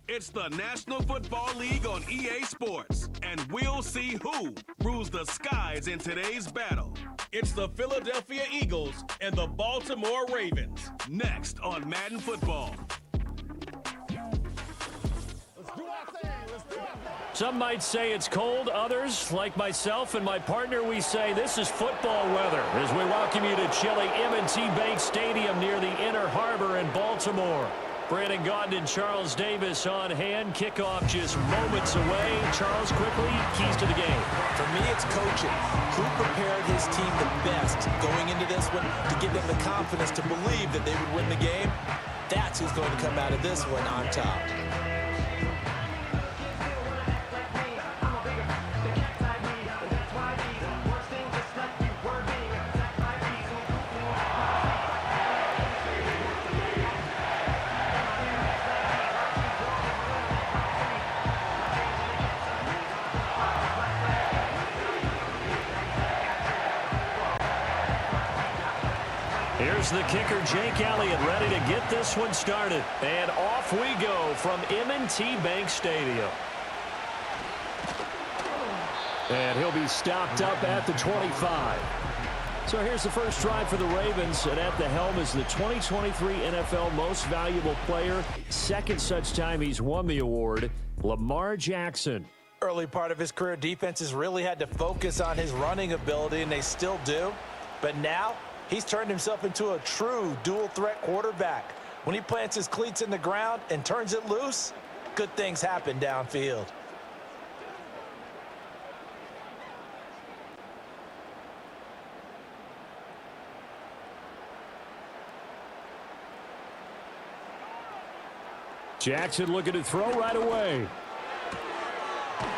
It's the National Football League on EA Sports, and we'll see who rules the skies in today's battle. It's the Philadelphia Eagles and the Baltimore Ravens, next on Madden Football. Some might say it's cold. Others, like myself and my partner, we say this is football weather as we welcome you to chilly M&T Bank Stadium near the Inner Harbor in Baltimore. Brandon Gaudin and Charles Davis on hand. Kickoff just moments away. Charles, quickly, keys to the game. For me, it's coaching. Who prepared his team the best going into this one to give them the confidence to believe that they would win the game? That's who's going to come out of this one on top. Here's the kicker, Jake Elliott, ready to get this one started. And off we go from M&T Bank Stadium. And he'll be stopped up at the 25. So here's the first drive for the Ravens, and at the helm is the 2023 NFL Most Valuable Player. Second such time he's won the award, Lamar Jackson. Early part of his career, defenses really had to focus on his running ability, and they still do. But now, he's turned himself into a true dual-threat quarterback. When he plants his cleats in the ground and turns it loose, good things happen downfield. Jackson looking to throw right away.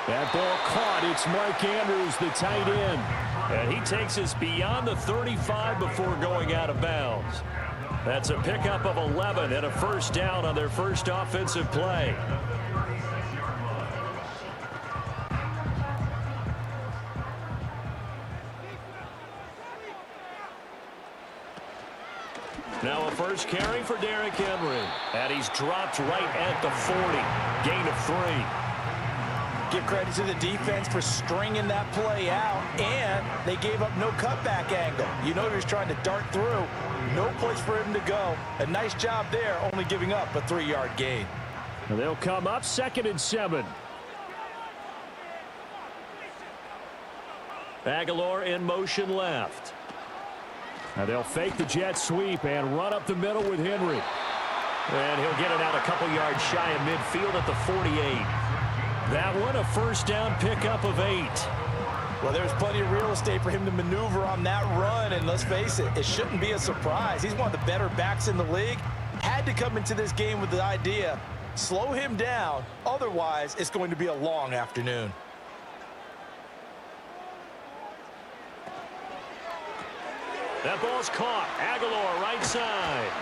That ball caught. It's Mark Andrews, the tight end. And he takes us beyond the 35 before going out of bounds. That's a pickup of 11 and a first down on their first offensive play. Now a first carry for Derrick Henry. And he's dropped right at the 40. Gain of 3. Give credit to the defense for stringing that play out, and they gave up no cutback angle. You know he was trying to dart through. No place for him to go. A nice job there, only giving up a 3-yard gain. And they'll come up 2nd and 7. Aguilar in motion left. Now they'll fake the jet sweep and run up the middle with Henry. And he'll get it out a couple yards shy of midfield at the 48. That one, a first down pickup of 8. Well, there's plenty of real estate for him to maneuver on that run, and let's face it, it shouldn't be a surprise. He's one of the better backs in the league. Had to come into this game with the idea, slow him down, otherwise it's going to be a long afternoon. That ball's caught. Aguilar right side.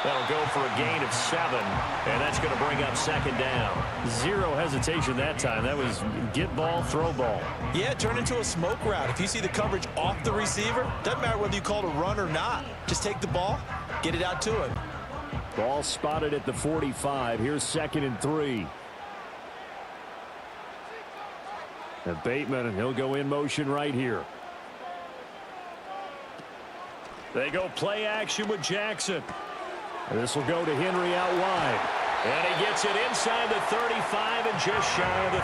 That'll go for a gain of 7, and that's going to bring up 2nd down. Zero hesitation that time. That was get ball, throw ball. Yeah, turn into a smoke route. If you see the coverage off the receiver, doesn't matter whether you call it a run or not. Just take the ball, get it out to him. Ball spotted at the 45. Here's 2nd and 3. And Bateman, and he'll go in motion right here. They go play action with Jackson. This will go to Henry out wide. And he gets it inside the 35 and just shy of the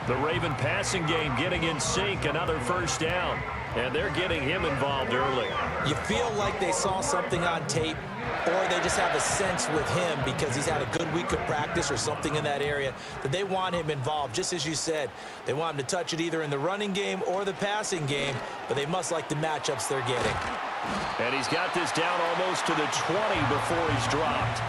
30. The Raven passing game getting in sync. Another first down. And they're getting him involved early. You feel like they saw something on tape, or they just have a sense with him because he's had a good week of practice or something in that area that they want him involved. Just as you said, they want him to touch it either in the running game or the passing game, but they must like the matchups they're getting. And he's got this down almost to the 20 before he's dropped.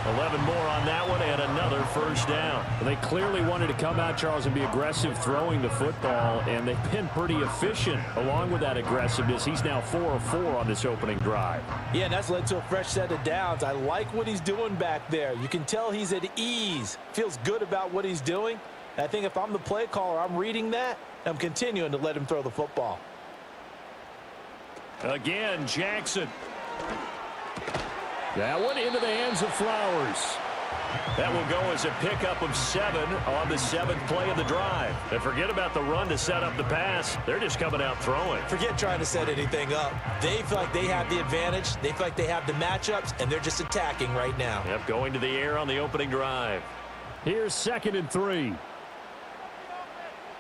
11 more on that one and another first down. They clearly wanted to come out, Charles, and be aggressive throwing the football, and they've been pretty efficient along with that aggressiveness. He's now 4 of 4 on this opening drive. Yeah, and that's led to a fresh set of downs. I like what he's doing back there. You can tell he's at ease, feels good about what he's doing. And I think if I'm the play caller, I'm reading that, and I'm continuing to let him throw the football. Again, Jackson. That one into the hands of Flowers. That will go as a pickup of 7 on the 7th play of the drive. And forget about the run to set up the pass. They're just coming out throwing. Forget trying to set anything up. They feel like they have the advantage. They feel like they have the matchups, and they're just attacking right now. Yep, going to the air on the opening drive. Here's 2nd and 3.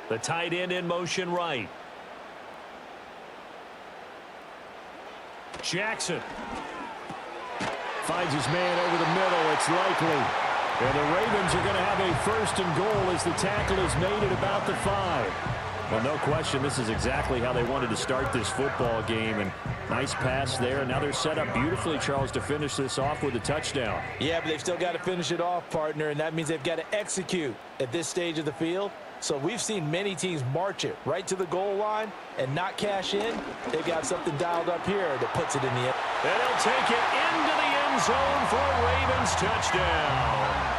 The tight end in motion right. Jackson finds his man over the middle. It's likely. And the Ravens are going to have a 1st and goal as the tackle is made at about the 5. Well, no question, this is exactly how they wanted to start this football game. And nice pass there. And now they're set up beautifully, Charles, to finish this off with a touchdown. Yeah, but they've still got to finish it off, partner, and that means they've got to execute at this stage of the field. So we've seen many teams march it right to the goal line and not cash in. They've got something dialed up here that puts it in the end. And he'll take it into the end zone for a Ravens touchdown.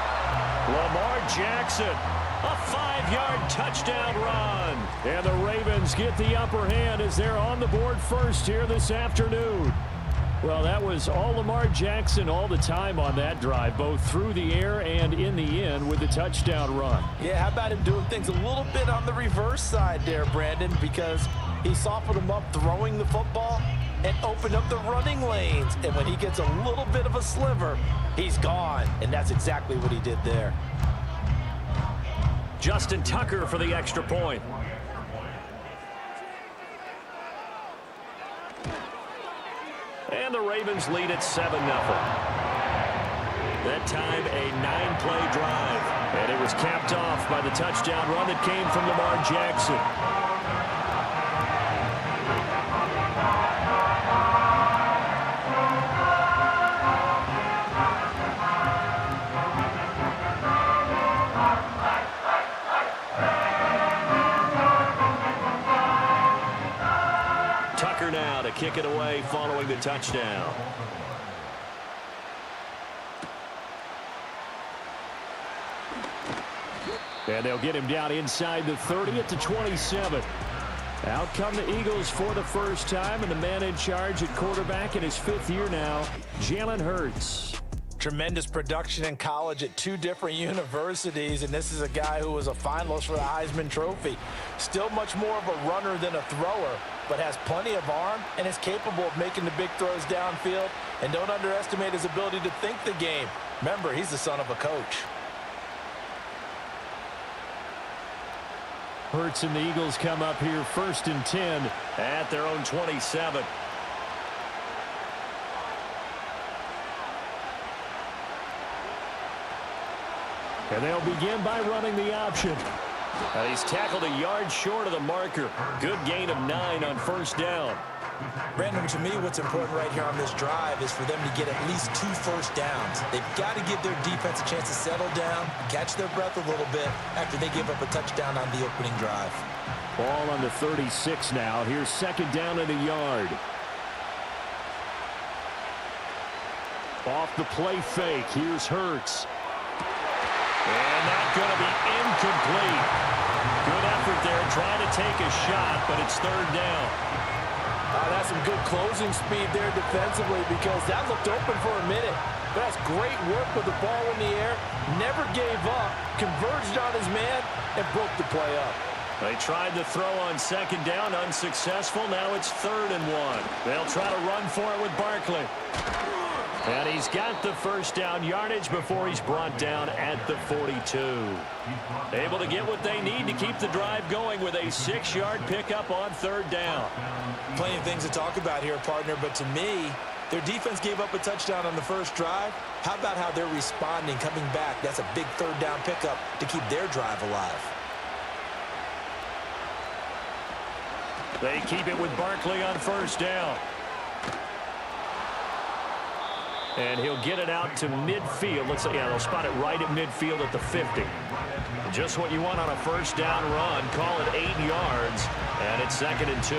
Lamar Jackson, a 5-yard touchdown run. And the Ravens get the upper hand as they're on the board first here this afternoon. Well, that was all Lamar Jackson all the time on that drive, both through the air and in the end with the touchdown run. Yeah, how about him doing things a little bit on the reverse side there, Brandon, because he softened him up throwing the football and opened up the running lanes. And when he gets a little bit of a sliver, he's gone. And that's exactly what he did there. Justin Tucker for the extra point. And the Ravens lead at 7-0. That time a 9-play drive. And it was capped off by the touchdown run that came from Lamar Jackson. Tucker now to kick it away following the touchdown. And they'll get him down inside the 30 at the 27. Out come the Eagles for the first time, and the man in charge at quarterback in his 5th year now, Jalen Hurts. Tremendous production in college at 2 different universities, and this is a guy who was a finalist for the Heisman Trophy. Still much more of a runner than a thrower, but has plenty of arm and is capable of making the big throws downfield. And don't underestimate his ability to think the game. Remember, he's the son of a coach. Hurts and the Eagles come up here 1st and 10 at their own 27. And they'll begin by running the option. And he's tackled a yard short of the marker. Good gain of 9 on 1st down. Brandon, to me, what's important right here on this drive is for them to get at least 2 first downs. They've got to give their defense a chance to settle down, catch their breath a little bit after they give up a touchdown on the opening drive. Ball on the 36 now. Here's 2nd down and a yard. Off the play fake. Here's Hurts. And that's going to be incomplete. Good effort there trying to take a shot, but it's 3rd down. That's some good closing speed there defensively, because that looked open for a minute. But that's great work with the ball in the air. Never gave up, converged on his man, and broke the play up. They tried to throw on 2nd down, unsuccessful. Now it's 3rd and 1. They'll try to run for it with Barkley. And he's got the 1st down yardage before he's brought down at the 42. Able to get what they need to keep the drive going with a 6-yard pickup on 3rd down. Plenty of things to talk about here, partner, but to me, their defense gave up a touchdown on the 1st drive. How about how they're responding, coming back? That's a big 3rd down pickup to keep their drive alive. They keep it with Barkley on 1st down. And he'll get it out to midfield. They'll spot it right at midfield at the 50. Just what you want on a 1st down run. Call it 8 yards, and it's 2nd and 2.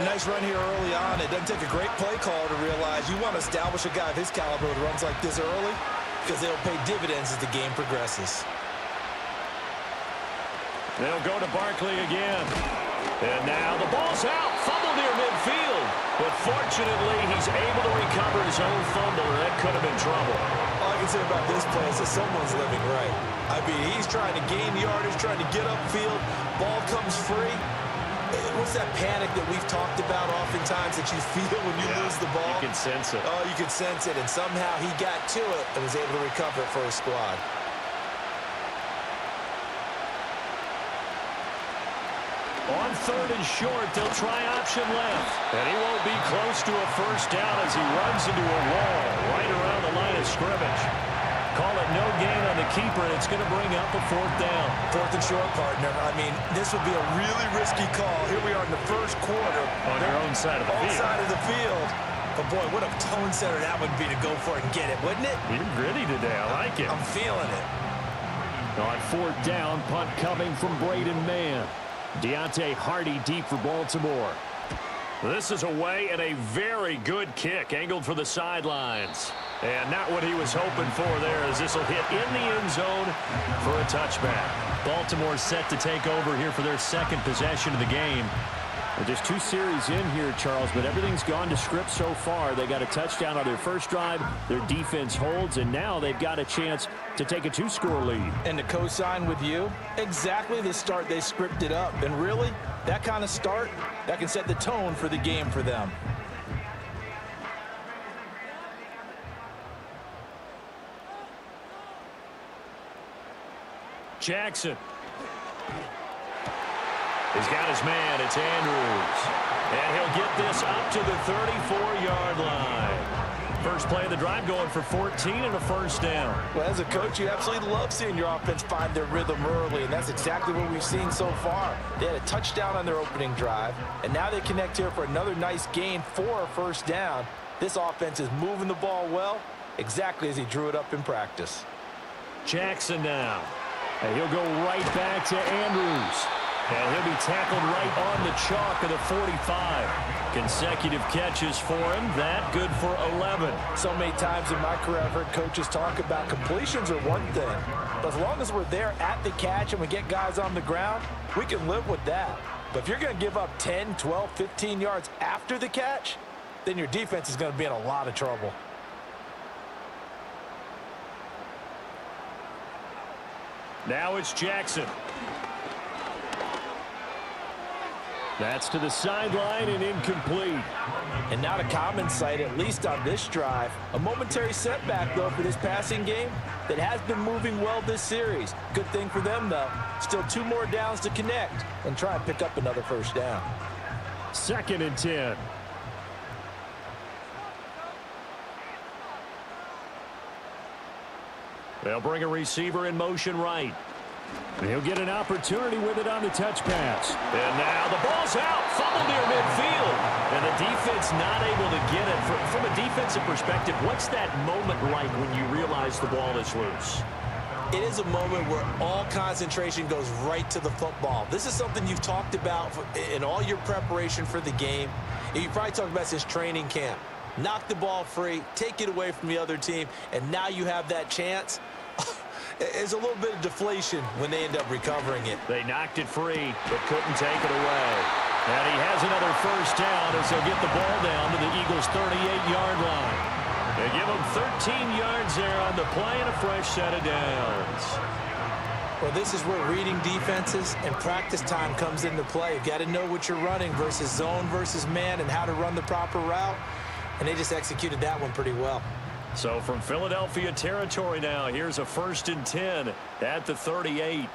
A nice run here early on. It doesn't take a great play call to realize you want to establish a guy of his caliber that runs like this early, because they'll pay dividends as the game progresses. They'll go to Barkley again. And now the ball's out. Fumble near midfield. But fortunately, he's able to recover his own fumble, and that could have been trouble. All I can say about this play is that someone's living right. I mean, he's trying to gain yardage, trying to get upfield. Ball comes free. What's that panic that we've talked about oftentimes that you feel when you lose the ball? You can sense it. Oh, you can sense it, and somehow he got to it and was able to recover it for his squad. On 3rd and short, they'll try option left. And he won't be close to a first down as he runs into a wall right around the line of scrimmage. Call it no gain on the keeper, and it's going to bring up a 4th down. 4th and short, partner. I mean, this would be a really risky call. Here we are in the first quarter. On your own side of the field. Side of the field. But, boy, what a tone setter that would be to go for it and get it, wouldn't it? You're gritty today. I like it. I'm feeling it. On 4th down, punt coming from Braden Mann. Deontay Hardy deep for Baltimore. This is away and a very good kick angled for the sidelines. And not what he was hoping for there as this will hit in the end zone for a touchback. Baltimore set to take over here for their 2nd possession of the game. Well, just 2 series in here, Charles, but everything's gone to script so far. They got a touchdown on their first drive. Their defense holds, and now they've got a chance to take a 2-score lead. And to co-sign with you, exactly the start they scripted up. And really, that kind of start, that can set the tone for the game for them. Jackson. He's got his man. It's Andrews. And he'll get this up to the 34-yard line. First play of the drive going for 14 and a first down. Well, as a coach, you absolutely love seeing your offense find their rhythm early, and that's exactly what we've seen so far. They had a touchdown on their opening drive, and now they connect here for another nice gain for a first down. This offense is moving the ball well, exactly as he drew it up in practice. Jackson now. And he'll go right back to Andrews. And he'll be tackled right on the chalk of the 45. Consecutive catches for him. That good for 11. So many times in my career I've heard coaches talk about completions are one thing. But as long as we're there at the catch and we get guys on the ground, we can live with that. But if you're going to give up 10, 12, 15 yards after the catch, then your defense is going to be in a lot of trouble. Now it's Jackson. That's to the sideline and incomplete. And not a common sight, at least on this drive. A momentary setback, though, for this passing game that has been moving well this series. Good thing for them, though. Still 2 more downs to connect and try and pick up another first down. 2nd and 10. They'll bring a receiver in motion right. And he'll get an opportunity with it on the touch pass. And now the ball's out. Fumble near midfield. And the defense not able to get it. From a defensive perspective, what's that moment like when you realize the ball is loose? It is a moment where all concentration goes right to the football. This is something you've talked about in all your preparation for the game. You probably talked about since training camp. Knock the ball free, take it away from the other team, and now you have that chance. There's a little bit of deflation when they end up recovering it. They knocked it free, but couldn't take it away. And he has another first down as they'll get the ball down to the Eagles' 38-yard line. They give him 13 yards there on the play and a fresh set of downs. Well, this is where reading defenses and practice time comes into play. You've got to know what you're running versus zone versus man and how to run the proper route. And they just executed that one pretty well. So from Philadelphia territory now, here's a 1st and 10 at the 38.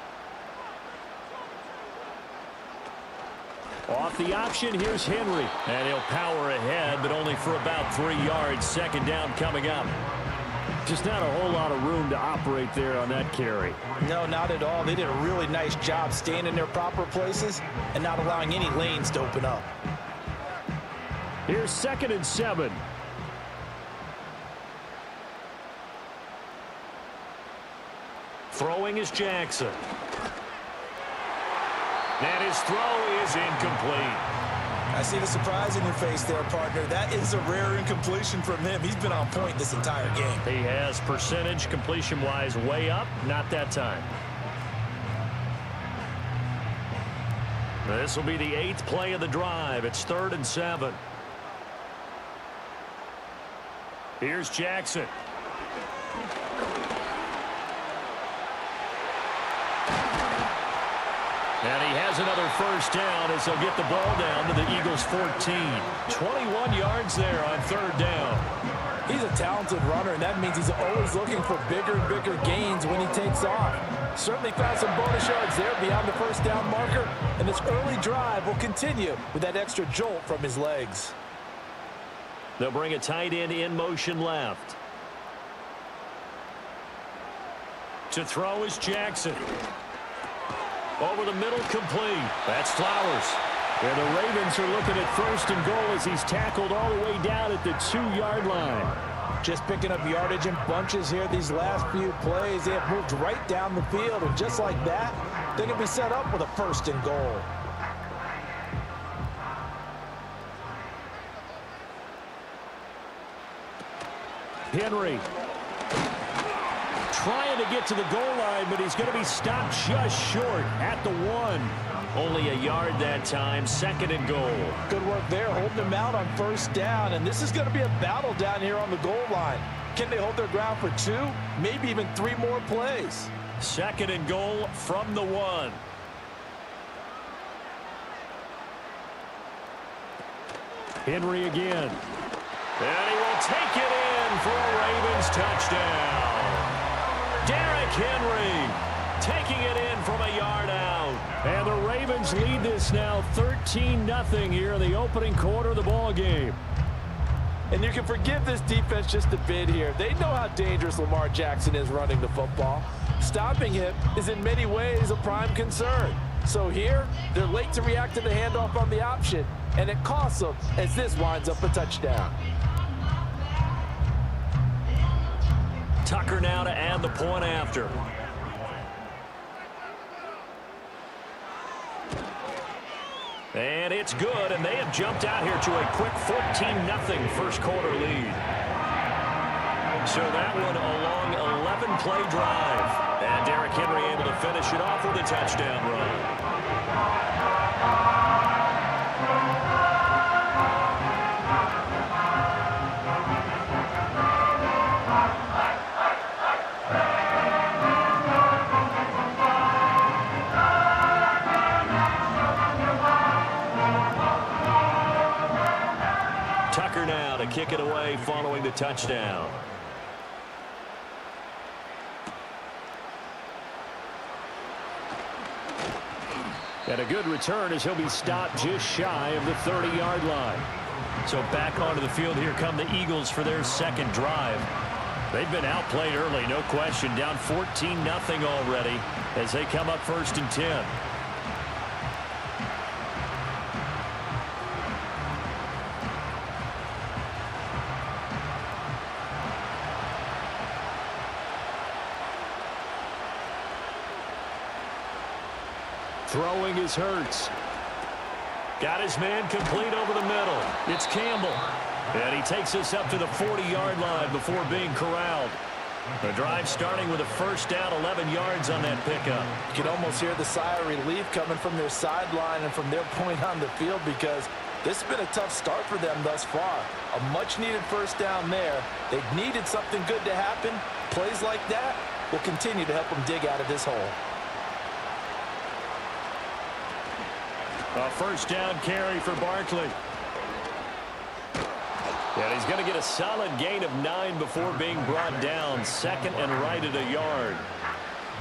Off the option, here's Henry. And he'll power ahead, but only for about 3 yards. 2nd down coming up. Just not a whole lot of room to operate there on that carry. No, not at all. They did a really nice job staying in their proper places and not allowing any lanes to open up. Here's 2nd and 7. Throwing is Jackson. And his throw is incomplete. I see the surprise in your face there, partner. That is a rare incompletion from him. He's been on point this entire game. He has percentage completion-wise way up. Not that time. This will be the 8th play of the drive. It's 3rd and 7. Here's Jackson. And he has another first down as they'll get the ball down to the Eagles' 14. 21 yards there on third down. He's a talented runner, and that means he's always looking for bigger and bigger gains when he takes off. Certainly found some bonus yards there beyond the first down marker, and this early drive will continue with that extra jolt from his legs. They'll bring a tight end in motion left. To throw is Jackson. Over the middle, complete. That's Flowers. And the Ravens are looking at first and goal as he's tackled all the way down at the 2-yard line. Just picking up yardage in bunches here these last few plays. They have moved right down the field, and just like that, they can be set up with a first and goal. Henry trying to get to the goal line, but he's going to be stopped just short at the 1. Only a yard that time, second and goal. Good work there, holding them out on first down, and this is going to be a battle down here on the goal line. Can they hold their ground for 2, maybe even 3 more plays? Second and goal from the 1. Henry again. And he will take it in for a Ravens touchdown. Derrick Henry taking it in from a yard out. And the Ravens lead this now 13-0 here in the opening quarter of the ball game. And you can forgive this defense just a bit here. They know how dangerous Lamar Jackson is running the football. Stopping him is in many ways a prime concern. So here, they're late to react to the handoff on the option, and it costs them as this winds up a touchdown. Tucker now to add the point after. And it's good, and they have jumped out here to a quick 14-0 first quarter lead. So that one a long 11-play drive. And Derrick Henry able to finish it off with a touchdown run. Now to kick it away following the touchdown. And a good return as he'll be stopped just shy of the 30-yard line. So back onto the field here come the Eagles for their second drive. They've been outplayed early, no question. Down 14-0 already as they come up first and 10. Throwing is Hurts. Got his man complete over the middle. It's Campbell. And he takes us up to the 40-yard line before being corralled. The drive starting with a first down, 11 yards on that pickup. You can almost hear the sigh of relief coming from their sideline and from their point on the field because this has been a tough start for them thus far. A much-needed first down there. They've needed something good to happen. Plays like that will continue to help them dig out of this hole. A first down carry for Barkley. And he's going to get a solid gain of 9 before being brought down. Second and right at a yard.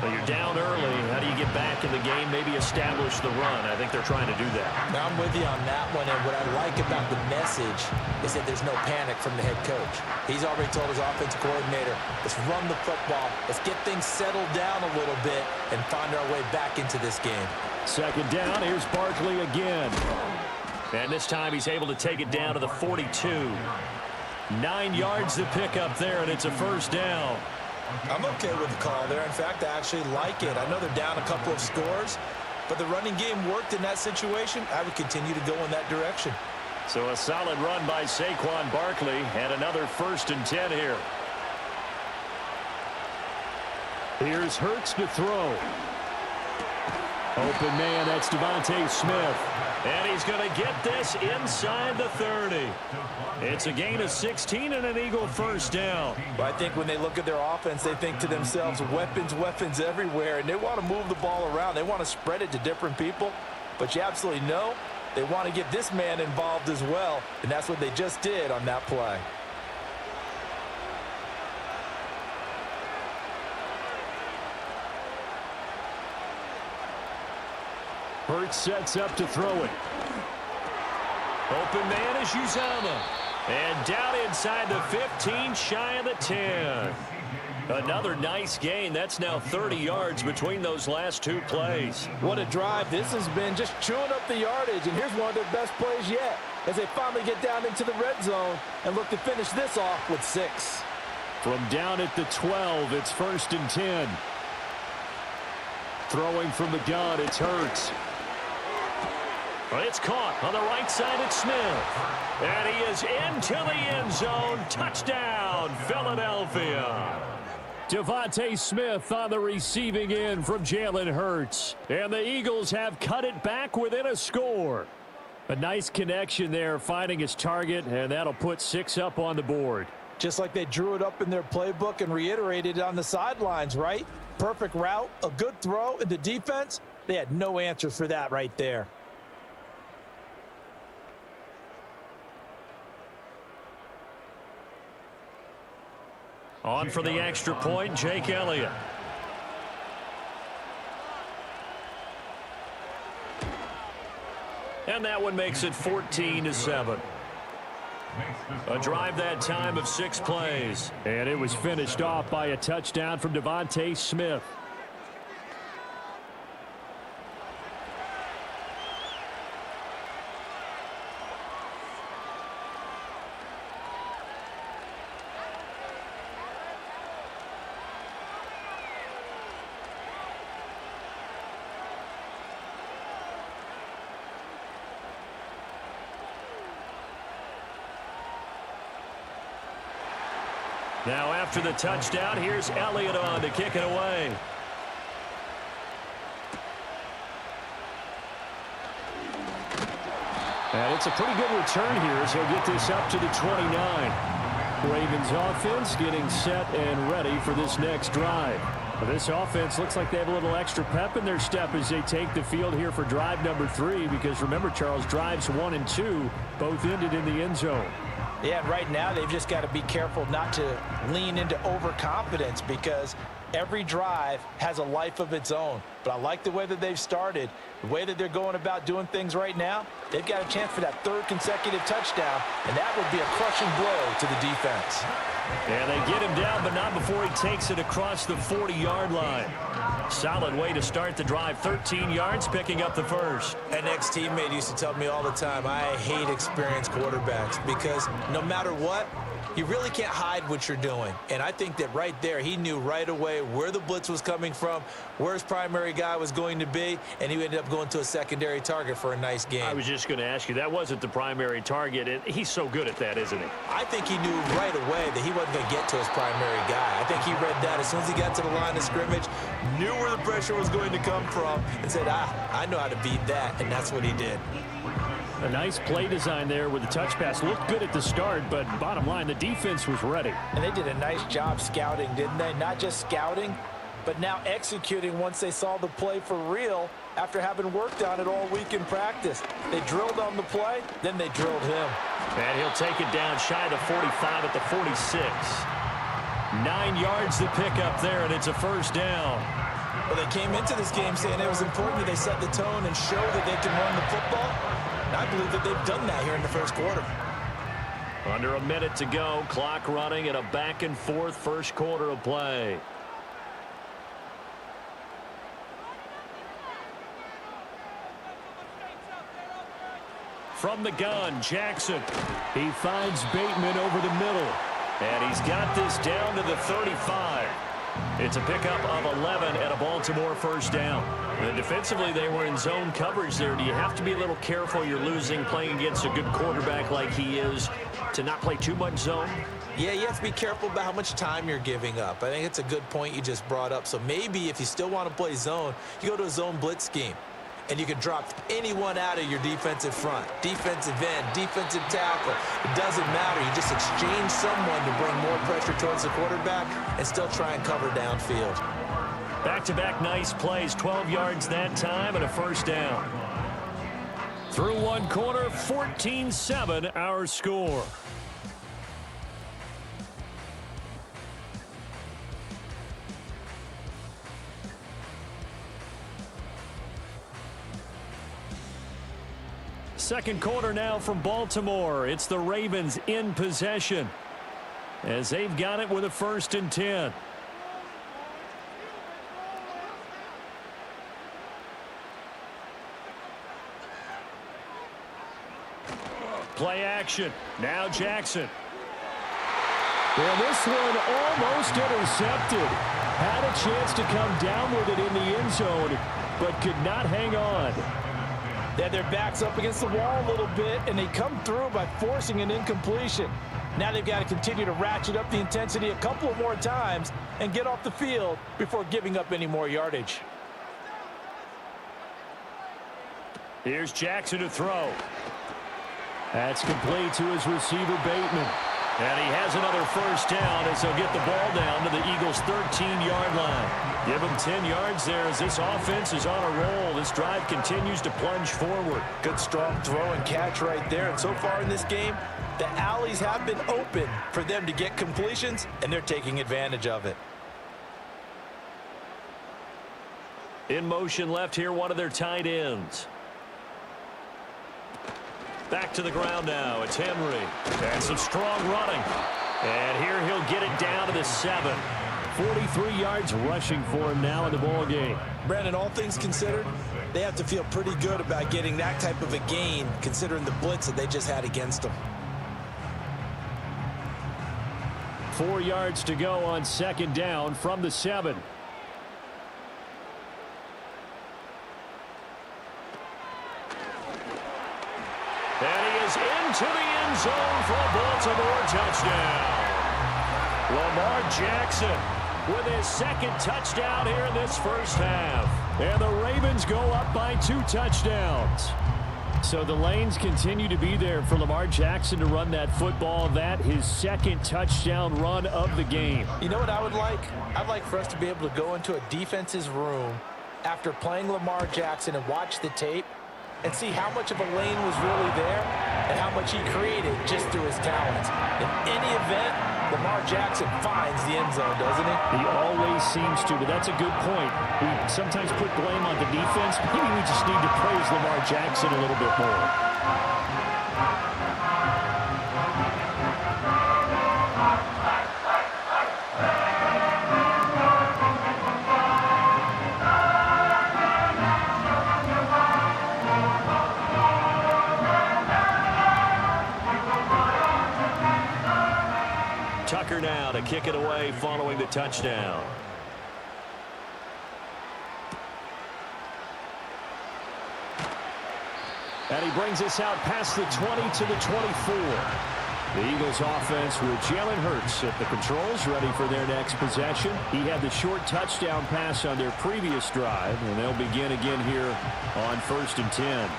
Well, you're down early. How do you get back in the game? Maybe establish the run. I think they're trying to do that. Now, I'm with you on that one, and what I like about the message is that there's no panic from the head coach. He's already told his offensive coordinator, let's run the football, let's get things settled down a little bit and find our way back into this game. Second down, here's Barkley again. And this time he's able to take it down to the 42. 9 yards to pick up there, and it's a first down. I'm okay with the call there. In fact, I actually like it. I know they're down a couple of scores, but the running game worked in that situation. I would continue to go in that direction. So a solid run by Saquon Barkley, and another first and 10 here. Here's Hurts to throw. Open man, that's Devontae Smith. And he's going to get this inside the 30. It's a gain of 16 and an Eagle first down. But I think when they look at their offense, they think to themselves, weapons everywhere, and they want to move the ball around. They want to spread it to different people. But you absolutely know they want to get this man involved as well, and that's what they just did on that play. Hurts sets up to throw it. Open man is Uzomah. And down inside the 15, shy of the 10. Another nice gain. That's now 30 yards between those last two plays. What a drive this has been, just chewing up the yardage. And here's one of their best plays yet as they finally get down into the red zone and look to finish this off with 6. From down at the 12, it's 1st and 10. Throwing from the gun, it's Hurts. It's caught on the right side. It's Smith. And he is into the end zone. Touchdown, Philadelphia. Devontae Smith on the receiving end from Jalen Hurts. And the Eagles have cut it back within a score. A nice connection there, finding his target, and that'll put 6 up on the board. Just like they drew it up in their playbook and reiterated it on the sidelines, right? Perfect route, a good throw, and the defense, they had no answer for that right there. On for the extra point, Jake Elliott. And that one makes it 14-7. A drive that time of 6 plays. And it was finished off by a touchdown from Devontae Smith. Now after the touchdown, here's Elliott on to kick it away. And it's a pretty good return here as he'll get this up to the 29. Ravens offense getting set and ready for this next drive. This offense looks like they have a little extra pep in their step as they take the field here for drive number 3, because remember, Charles, drives 1 and 2 both ended in the end zone. Yeah, and right now they've just got to be careful not to lean into overconfidence, because every drive has a life of its own. But I like the way that they've started, the way that they're going about doing things right now. They've got a chance for that 3rd consecutive touchdown, and that would be a crushing blow to the defense. And they get him down, but not before he takes it across the 40-yard line. Solid way to start the drive. 13 yards, picking up the first. An ex-teammate used to tell me all the time, I hate experienced quarterbacks, because no matter what, you really can't hide what you're doing. And I think that right there, he knew right away where the blitz was coming from, where his primary guy was going to be, and he ended up going to a secondary target for a nice game. I was just going to ask you, that wasn't the primary target, and he's so good at that, isn't he? I think he knew right away that he wasn't going to get to his primary guy. I think he read that as soon as he got to the line of scrimmage, knew where the pressure was going to come from, and said, I know how to beat that, and that's what he did. A nice play design there with the touch pass. Looked good at the start, but bottom line, the defense was ready. And they did a nice job scouting, didn't they? Not just scouting, but now executing once they saw the play for real after having worked on it all week in practice. They drilled on the play, then they drilled him. And he'll take it down shy of the 45 at the 46. 9 yards to pick up there, and it's a first down. Well, they came into this game saying it was important that they set the tone and show that they can run the football. And I believe that they've done that here in the first quarter. Under a minute to go, clock running, and a back-and-forth first quarter of play. From the gun, Jackson. He finds Bateman over the middle. And he's got this down to the 35. It's a pickup of 11 and a Baltimore first down. And defensively, they were in zone coverage there. Do you have to be a little careful? You're losing, playing against a good quarterback like he is, to not play too much zone? Yeah, you have to be careful about how much time you're giving up. I think it's a good point you just brought up. So maybe if you still want to play zone, you go to a zone blitz scheme. And you can drop anyone out of your defensive front. Defensive end, defensive tackle. It doesn't matter. You just exchange someone to bring more pressure towards the quarterback and still try and cover downfield. Back-to-back nice plays. 12 yards that time and a first down. Through one quarter, 14-7 our score. Second quarter now from Baltimore. It's the Ravens in possession as they've got it with a 1st and 10. Play action. Now Jackson. Well, this one almost intercepted. Had a chance to come down with it in the end zone, but could not hang on. They had their backs up against the wall a little bit, and they come through by forcing an incompletion. Now they've got to continue to ratchet up the intensity a couple of more times and get off the field before giving up any more yardage. Here's Jackson to throw. That's complete to his receiver, Bateman. And he has another first down as he'll get the ball down to the Eagles' 13-yard line. Give him 10 yards there as this offense is on a roll. This drive continues to plunge forward. Good strong throw and catch right there. And so far in this game, the alleys have been open for them to get completions, and they're taking advantage of it. In motion left here, one of their tight ends. Back to the ground now. It's Henry. And some strong running. And here he'll get it down to the 7. 43 yards rushing for him now in the ball game. Brandon, all things considered, they have to feel pretty good about getting that type of a gain considering the blitz that they just had against them. 4 yards to go on 2nd down from the 7. And he is into the end zone for a Baltimore touchdown. Lamar Jackson with his 2nd touchdown here in this first half. And the Ravens go up by 2 touchdowns. So the lanes continue to be there for Lamar Jackson to run that football. That his 2nd touchdown run of the game. You know what I would like? I'd like for us to be able to go into a defense's room after playing Lamar Jackson and watch the tape and see how much of a lane was really there and how much he created just through his talents. In any event, Lamar Jackson finds the end zone, doesn't he? He always seems to, but that's a good point. We sometimes put blame on the defense. Maybe we just need to praise Lamar Jackson a little bit more. Tucker now to kick it away following the touchdown. And he brings us out past the 20 to the 24. The Eagles offense with Jalen Hurts at the controls, ready for their next possession. He had the short touchdown pass on their previous drive, and they'll begin again here on 1st and 10.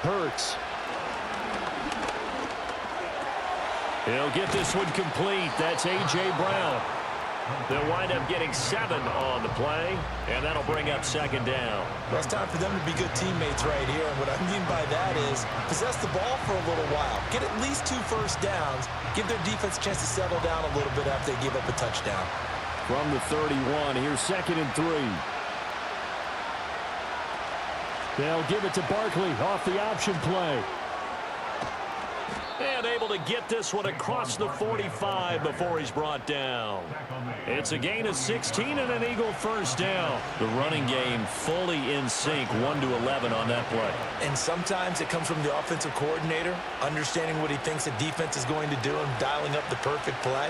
Hurts. He'll get this one complete. That's A.J. Brown. They'll wind up getting 7 on the play, and that'll bring up 2nd down. Well, it's time for them to be good teammates right here. And what I mean by that is possess the ball for a little while. Get at least 2 first downs. Give their defense a chance to settle down a little bit after they give up a touchdown. From the 31, here's 2nd and 3. They'll give it to Barkley off the option play. And unable to get this one across the 45 before he's brought down. It's a gain of 16 and an Eagle first down. The running game fully in sync, 1-11 on that play. And sometimes it comes from the offensive coordinator, understanding what he thinks the defense is going to do and dialing up the perfect play.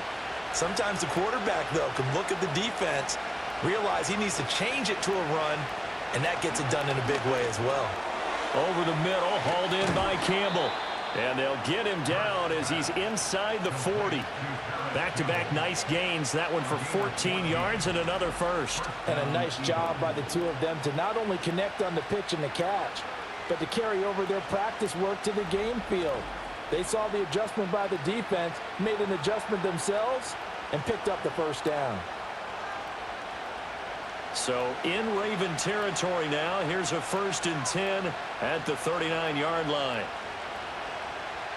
Sometimes the quarterback, though, can look at the defense, realize he needs to change it to a run, and that gets it done in a big way as well. Over the middle, hauled in by Campbell. And they'll get him down as he's inside the 40. Back-to-back nice gains. That one for 14 yards and another first. And a nice job by the two of them to not only connect on the pitch and the catch, but to carry over their practice work to the game field. They saw the adjustment by the defense, made an adjustment themselves, and picked up the first down. So in Raven territory now, here's a 1st and 10 at the 39-yard line.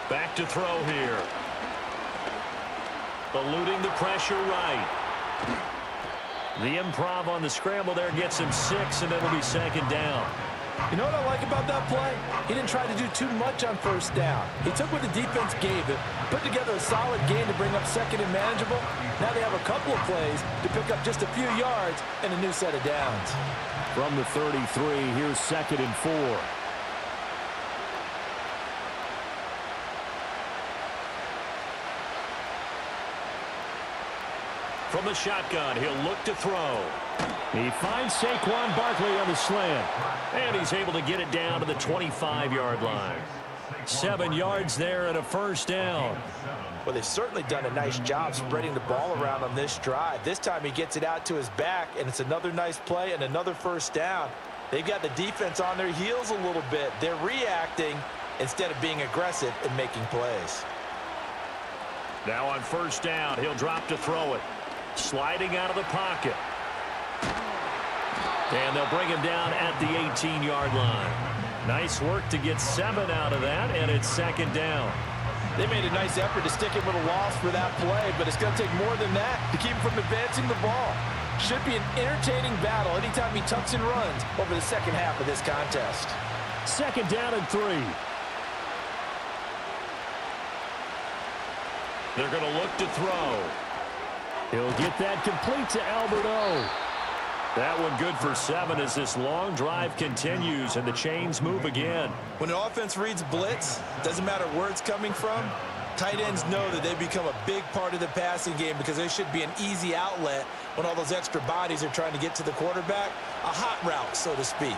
Back to throw here. Eluding the pressure right. The improv on the scramble there gets him 6, and it'll be 2nd down. You know what I like about that play? He didn't try to do too much on first down. He took what the defense gave him, put together a solid gain to bring up 2nd and manageable. Now they have a couple of plays to pick up just a few yards and a new set of downs. From the 33, here's 2nd and 4. From the shotgun, he'll look to throw. He finds Saquon Barkley on the slant. And he's able to get it down to the 25-yard line. 7 yards there and a first down. Well, they've certainly done a nice job spreading the ball around on this drive. This time he gets it out to his back, and it's another nice play and another first down. They've got the defense on their heels a little bit. They're reacting instead of being aggressive and making plays. Now on first down, he'll drop to throw it. Sliding out of the pocket. And they'll bring him down at the 18-yard line. Nice work to get 7 out of that, and it's 2nd down. They made a nice effort to stick him with a loss for that play, but it's going to take more than that to keep him from advancing the ball. Should be an entertaining battle anytime he tucks and runs over the second half of this contest. 2nd down and 3. They're going to look to throw. He'll get that complete to Alberto. That one good for 7 as this long drive continues and the chains move again. When an offense reads blitz, doesn't matter where it's coming from, tight ends know that they become a big part of the passing game because they should be an easy outlet when all those extra bodies are trying to get to the quarterback. A hot route, so to speak.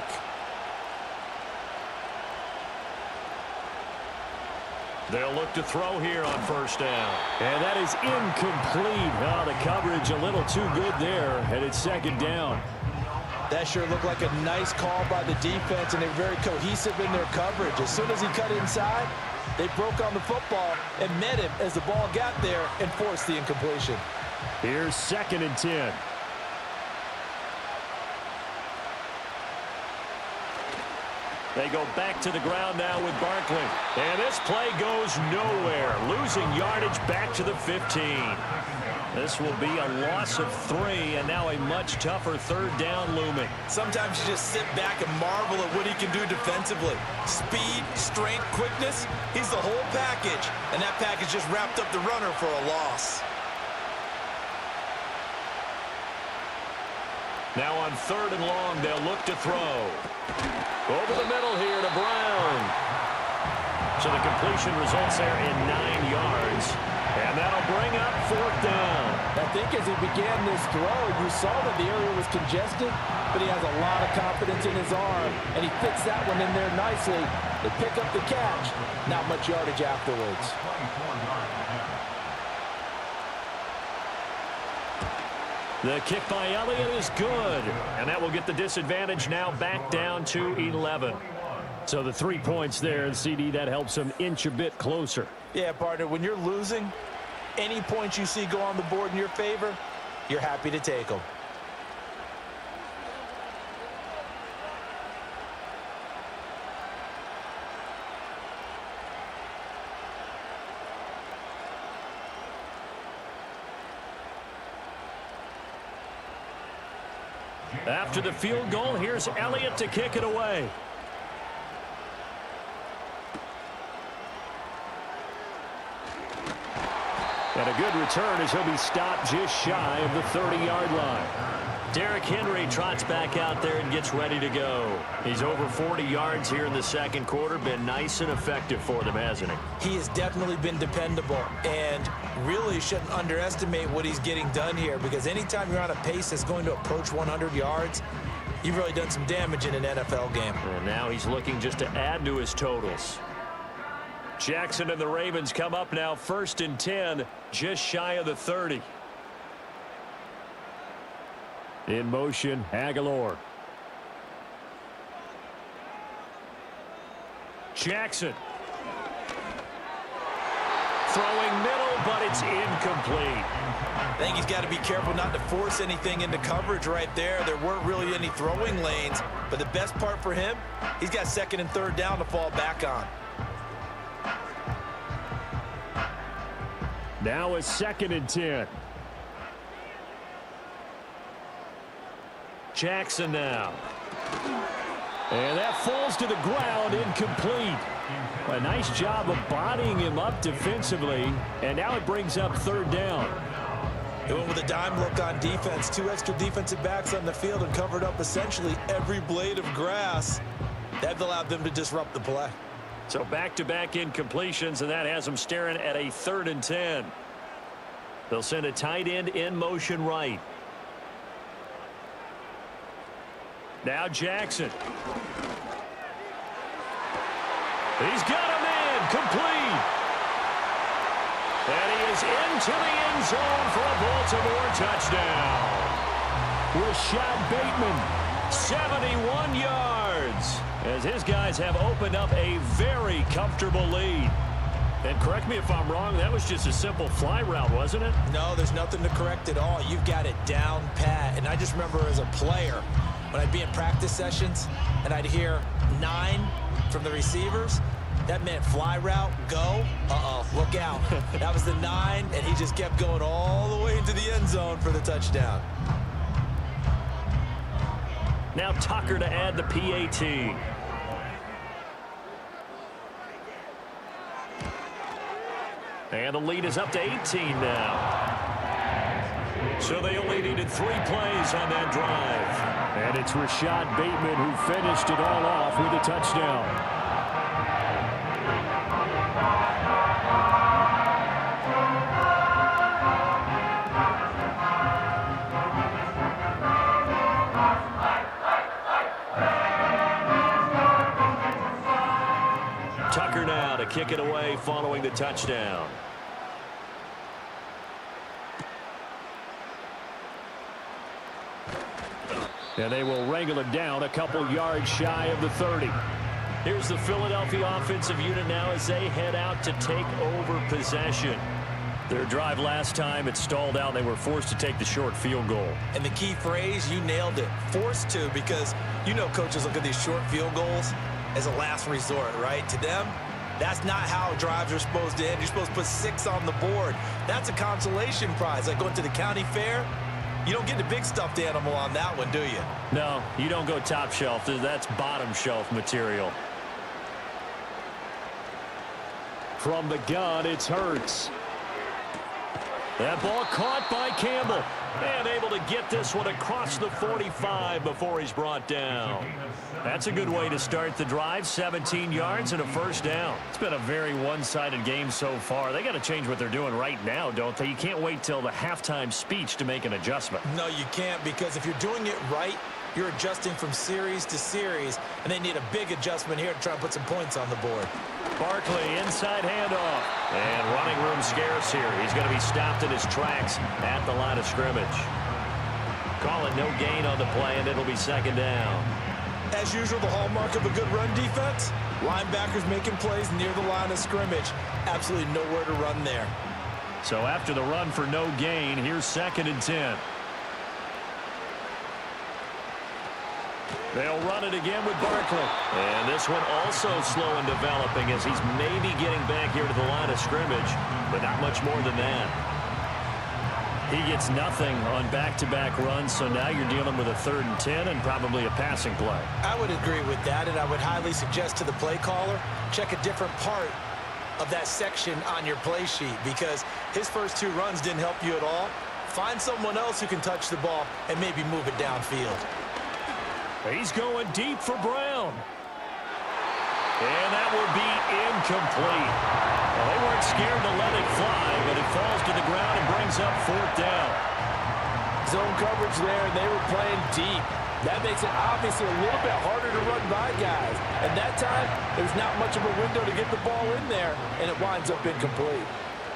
They'll look to throw here on first down. And that is incomplete. Oh, the coverage a little too good there, and it's 2nd down. That sure looked like a nice call by the defense, and they're very cohesive in their coverage. As soon as he cut inside, they broke on the football and met him as the ball got there and forced the incompletion. Here's 2nd and 10. They go back to the ground now with Barkley. And this play goes nowhere. Losing yardage back to the 15. This will be a loss of 3, and now a much tougher 3rd down looming. Sometimes you just sit back and marvel at what he can do defensively. Speed, strength, quickness, he's the whole package. And that package just wrapped up the runner for a loss. Now on 3rd and long, they'll look to throw. Over the middle here to Brown. So the completion results there in 9 yards. And that'll bring up 4th down. I think as he began this throw, you saw that the area was congested, but he has a lot of confidence in his arm, and he fits that one in there nicely. They pick up the catch, not much yardage afterwards. The kick by Elliott is good. And that will get the disadvantage now back down to 11. So the 3 points there, and CD, that helps him inch a bit closer. Yeah, partner, when you're losing, any points you see go on the board in your favor, you're happy to take them. After the field goal, here's Elliott to kick it away. And a good return as he'll be stopped just shy of the 30-yard line. Derrick Henry trots back out there and gets ready to go. He's over 40 yards here in the second quarter. Been nice and effective for them, hasn't he? He has definitely been dependable, and really shouldn't underestimate what he's getting done here, because anytime you're on a pace that's going to approach 100 yards, you've really done some damage in an NFL game. And now he's looking just to add to his totals. Jackson and the Ravens come up now 1st and 10, just shy of the 30. In motion, Aguilar. Jackson. Throwing middle, but it's incomplete. I think he's got to be careful not to force anything into coverage right there. There weren't really any throwing lanes, but the best part for him, he's got 2nd and 3rd down to fall back on. Now a 2nd and 10. Jackson now. And that falls to the ground, incomplete. A nice job of bodying him up defensively, and now it brings up 3rd down. They went with a dime look on defense. 2 extra defensive backs on the field and covered up essentially every blade of grass. That allowed them to disrupt the play. So back-to-back incompletions, and that has them staring at a 3rd and 10. They'll send a tight end in motion right. Now Jackson. He's got him in, complete. And he is into the end zone for a Baltimore touchdown. Rashad Bateman. 71 yards, as his guys have opened up a very comfortable lead. And correct me if I'm wrong, that was just a simple fly route, wasn't it? No, there's nothing to correct at all. You've got it down pat. And I just remember as a player, when I'd be in practice sessions and I'd hear 9 from the receivers, that meant fly route, go, look out. That was the 9, and he just kept going all the way into the end zone for the touchdown. Now Tucker to add the PAT. And the lead is up to 18 now. So they only needed 3 plays on that drive. And it's Rashad Bateman who finished it all off with a touchdown. Tucker now to kick it away following the touchdown. And they will wrangle it down a couple yards shy of the 30. Here's the Philadelphia offensive unit now as they head out to take over possession. Their drive last time, it stalled out. They were forced to take the short field goal. And the key phrase, you nailed it, forced to, because you know coaches look at these short field goals as a last resort, right? To them, that's not how drives are supposed to end. You're supposed to put 6 on the board. That's a consolation prize. Like going to the county fair, you don't get the big stuffed animal on that one, do you? No, you don't go top shelf. That's bottom shelf material. From the gun, it's Hurts. That ball caught by Campbell. And able to get this one across the 45 before he's brought down. That's a good way to start the drive. 17 yards and a 1st down. It's been a very one-sided game so far. They got to change what they're doing right now, don't they? You can't wait till the halftime speech to make an adjustment. No, you can't, because if you're doing it right, you're adjusting from series to series, and they need a big adjustment here to try and put some points on the board. Barkley, inside handoff. And running room scarce here. He's going to be stopped in his tracks at the line of scrimmage. Call it no gain on the play, and it'll be 2nd down. As usual, the hallmark of a good run defense, linebackers making plays near the line of scrimmage. Absolutely nowhere to run there. So after the run for no gain, here's 2nd and 10. They'll run it again with Barkley. And this one also slow in developing as he's maybe getting back here to the line of scrimmage, but not much more than that. He gets nothing on back-to-back runs, so now you're dealing with a 3rd and 10 and probably a passing play. I would agree with that, and I would highly suggest to the play caller, check a different part of that section on your play sheet because his first 2 runs didn't help you at all. Find someone else who can touch the ball and maybe move it downfield. He's going deep for Brown. And that would be incomplete. Well, they weren't scared to let it fly, but it falls to the ground and brings up 4th down. Zone coverage there, and they were playing deep. That makes it obviously a little bit harder to run by guys. And that time, there's not much of a window to get the ball in there, and it winds up incomplete.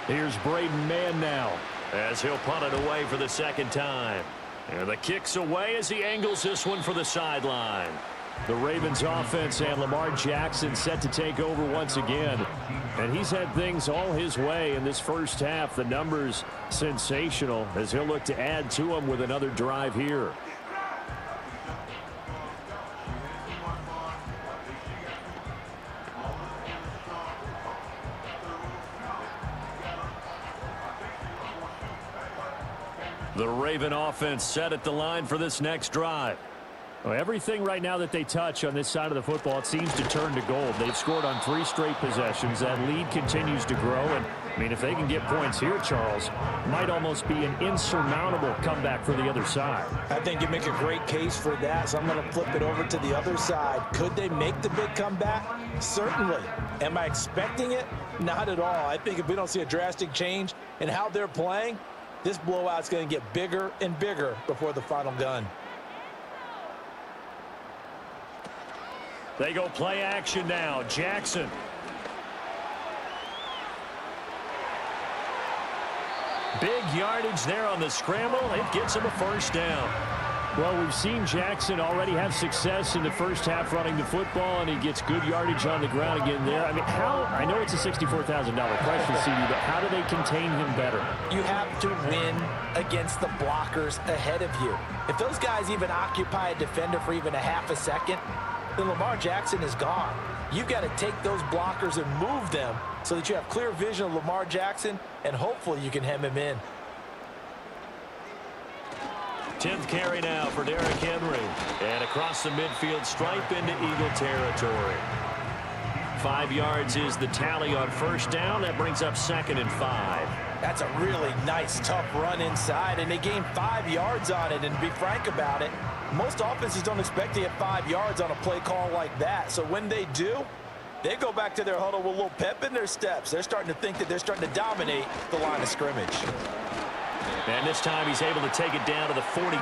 Here's Braden Mann now, as he'll punt it away for the 2nd time. And the kick's away as he angles this one for the sideline. The Ravens offense and Lamar Jackson set to take over once again. And he's had things all his way in this first half. The numbers sensational as he'll look to add to them with another drive here. The Raven offense set at the line for this next drive. Well, everything right now that they touch on this side of the football, it seems to turn to gold. They've scored on 3 straight possessions. That lead continues to grow. And, I mean, if they can get points here, Charles, might almost be an insurmountable comeback for the other side. I think you make a great case for that, so I'm going to flip it over to the other side. Could they make the big comeback? Certainly. Am I expecting it? Not at all. I think if we don't see a drastic change in how they're playing, this blowout's going to get bigger and bigger before the final gun. They go play action now. Jackson. Big yardage there on the scramble. It gets him a 1st down. Well, we've seen Jackson already have success in the first half running the football, and he gets good yardage on the ground again there. I mean, I know it's a $64,000 question, CD, but how do they contain him better? You have to win against the blockers ahead of you. If those guys even occupy a defender for even a half a second, then Lamar Jackson is gone. You've got to take those blockers and move them so that you have clear vision of Lamar Jackson, and hopefully you can hem him in. 10th carry now for Derrick Henry. And across the midfield stripe into Eagle territory. 5 yards is the tally on 1st down. That brings up 2nd and 5. That's a really nice, tough run inside, and they gained 5 yards on it. And to be frank about it, most offenses don't expect to get 5 yards on a play call like that. So when they do, they go back to their huddle with a little pep in their steps. They're starting to think that they're starting to dominate the line of scrimmage. And this time he's able to take it down to the 42.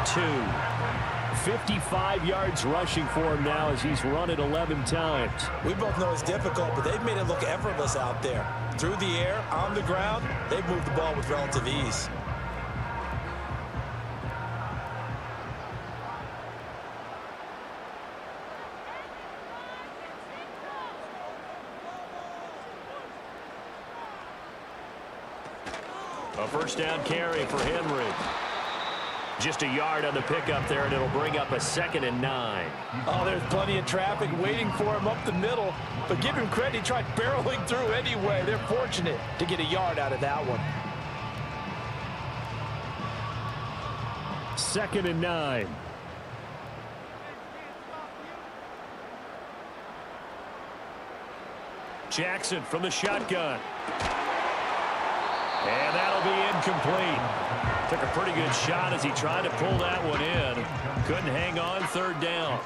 55 yards rushing for him now as he's run it 11 times. We both know it's difficult, but they've made it look effortless out there. Through the air, on the ground, they've moved the ball with relative ease. A 1st down carry for Henry. Just a yard on the pickup there, and it'll bring up a 2nd and 9. Oh, there's plenty of traffic waiting for him up the middle. But give him credit, he tried barreling through anyway. They're fortunate to get a yard out of that one. 2nd and 9. Jackson from the shotgun. And that'll be incomplete. Took a pretty good shot as he tried to pull that one in. Couldn't hang on 3rd down.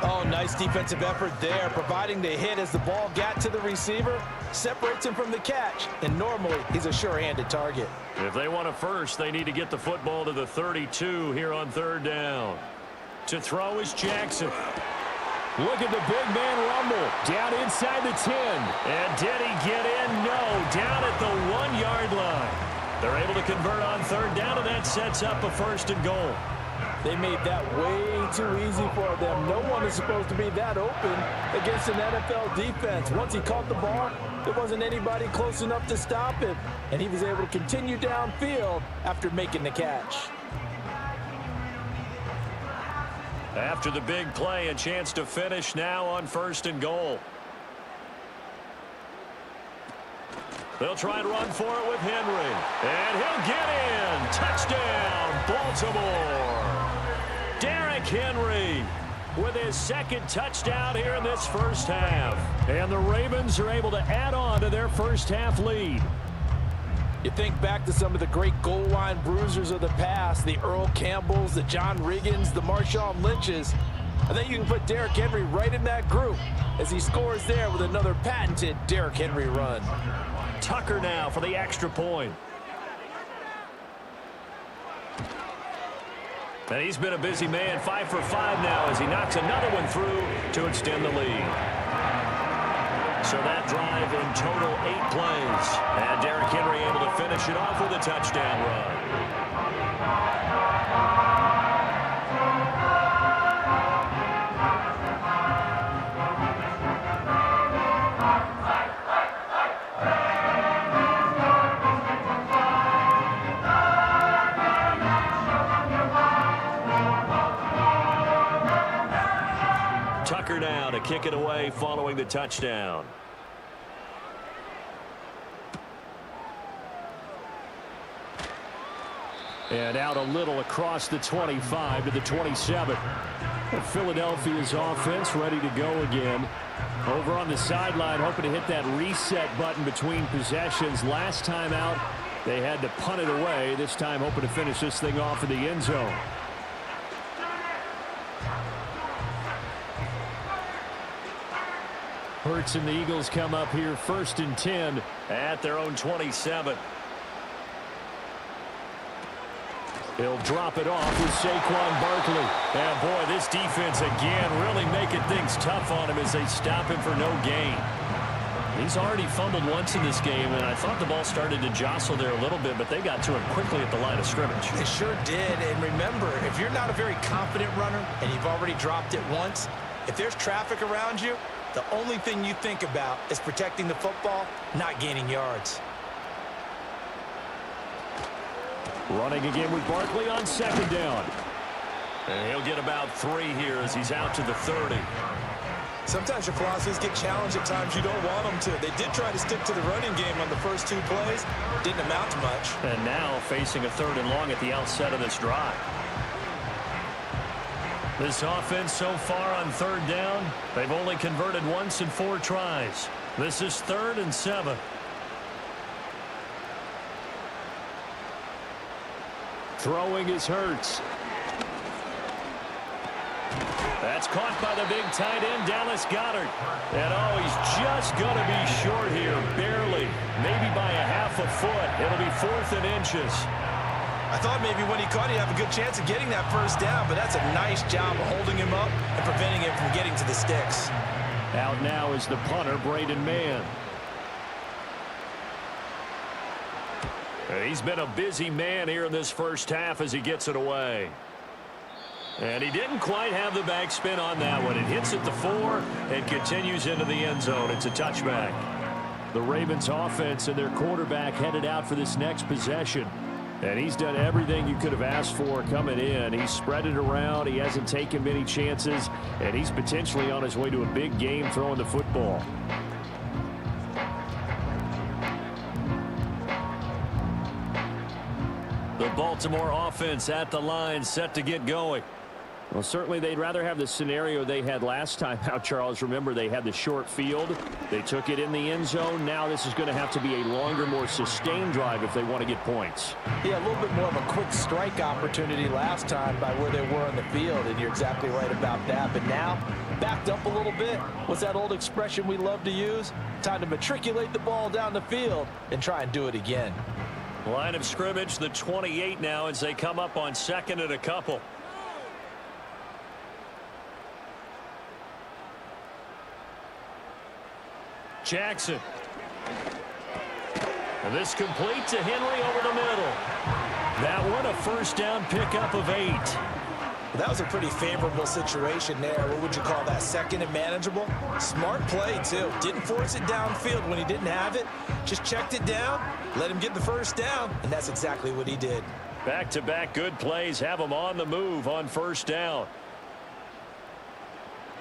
Oh, nice defensive effort there, providing the hit as the ball got to the receiver, separates him from the catch, and normally he's a sure-handed target. If they want a first, they need to get the football to the 32 here on 3rd down. To throw is Jackson. Look at the big man rumble down inside the 10. And did he get in? No, down at the 1-yard line. They're able to convert on 3rd down, and that sets up a 1st and goal. They made that way too easy for them. No one is supposed to be that open against an NFL defense. Once he caught the ball, there wasn't anybody close enough to stop him, and he was able to continue downfield after making the catch. After the big play, a chance to finish now on 1st and goal. They'll try and run for it with Henry. And he'll get in. Touchdown, Baltimore. Derrick Henry. with his second touchdown here in this first half. And the Ravens are able to add on to their first half lead. You think back to some of the great goal line bruisers of the past, the Earl Campbells, the John Riggins, the Marshawn Lynches. I think you can put Derrick Henry right in that group as he scores there with another patented Derrick Henry run. Tucker now for the extra point. And he's been a busy man, 5 for 5 now as he knocks another one through to extend the lead. So that drive in total 8 plays. And Derrick Henry able to finish it off with a touchdown run. Tucker now to kick it away following the touchdown. And out a little across the 25 to the 27. Philadelphia's offense ready to go again. Over on the sideline, hoping to hit that reset button between possessions. Last time out, they had to punt it away. This time hoping to finish this thing off in the end zone. Hurts and the Eagles come up here 1st and 10 at their own 27. He'll drop it off with Saquon Barkley. And boy, this defense again really making things tough on him as they stop him for no gain. He's already fumbled once in this game, and I thought the ball started to jostle there a little bit, but they got to him quickly at the line of scrimmage. They sure did. And remember, if you're not a very confident runner and you've already dropped it once, if there's traffic around you, the only thing you think about is protecting the football, not gaining yards. Running again with Barkley on 2nd down. And he'll get about 3 here as he's out to the 30. Sometimes your philosophies get challenged at times you don't want them to. They did try to stick to the running game on the first 2 plays. Didn't amount to much. And now facing a 3rd and long at the outset of this drive. This offense so far on 3rd down, they've only converted once in 4 tries. This is 3rd and 7. Throwing is Hurts. That's caught by the big tight end, Dallas Goedert. And oh, he's just going to be short here, barely. Maybe by a half a foot. It'll be 4th and inches. I thought maybe when he caught, he'd have a good chance of getting that first down, but that's a nice job of holding him up and preventing him from getting to the sticks. Out now is the punter, Braden Mann. He's been a busy man here in this first half as he gets it away. And he didn't quite have the backspin on that one. It hits at the 4 and continues into the end zone. It's a touchback. The Ravens offense and their quarterback headed out for this next possession. And he's done everything you could have asked for coming in. He's spread it around. He hasn't taken many chances. And he's potentially on his way to a big game throwing the football. The Baltimore offense at the line, set to get going. Well, certainly they'd rather have the scenario they had last time out, Charles. Remember, they had the short field. They took it in the end zone. Now this is going to have to be a longer, more sustained drive if they want to get points. Yeah, a little bit more of a quick strike opportunity last time by where they were on the field, and you're exactly right about that. But now, backed up a little bit. What's that old expression we love to use? Time to matriculate the ball down the field and try and do it again. Line of scrimmage, the 28 now as they come up on 2nd and a couple. Jackson. And this complete to Henry over the middle. That one a first down pickup of 8. That was a pretty favorable situation there. What would you call that? 2nd and manageable? Smart play, too. Didn't force it downfield when he didn't have it. Just checked it down, let him get the first down, and that's exactly what he did. Back-to-back good plays have him on the move on first down.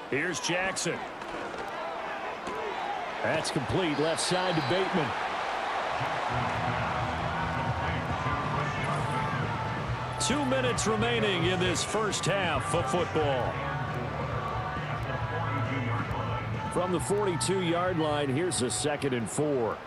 Here's Jackson. That's complete, left side to Bateman. Two minutes remaining in this first half of football. From the 42-yard line, here's a 2nd and 4.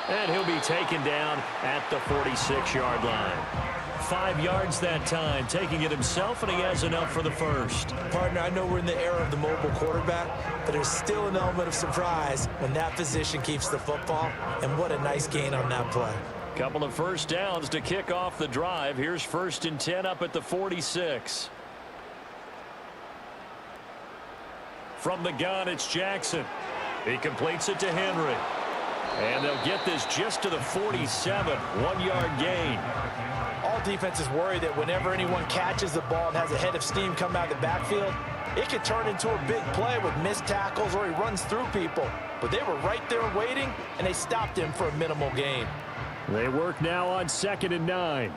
And he'll be taken down at the 46-yard line. 5 yards that time, taking it himself, and he has enough for the first. Partner, I know we're in the era of the mobile quarterback, but there's still an element of surprise when that position keeps the football, and what a nice gain on that play. Couple of first downs to kick off the drive. Here's 1st and 10 up at the 46. From the gun, it's Jackson. He completes it to Henry. And they'll get this just to the 47, 1-yard gain. All defenses worry that whenever anyone catches the ball and has a head of steam come out of the backfield, it could turn into a big play with missed tackles or he runs through people. But they were right there waiting, and they stopped him for a minimal gain. They work now on 2nd and 9.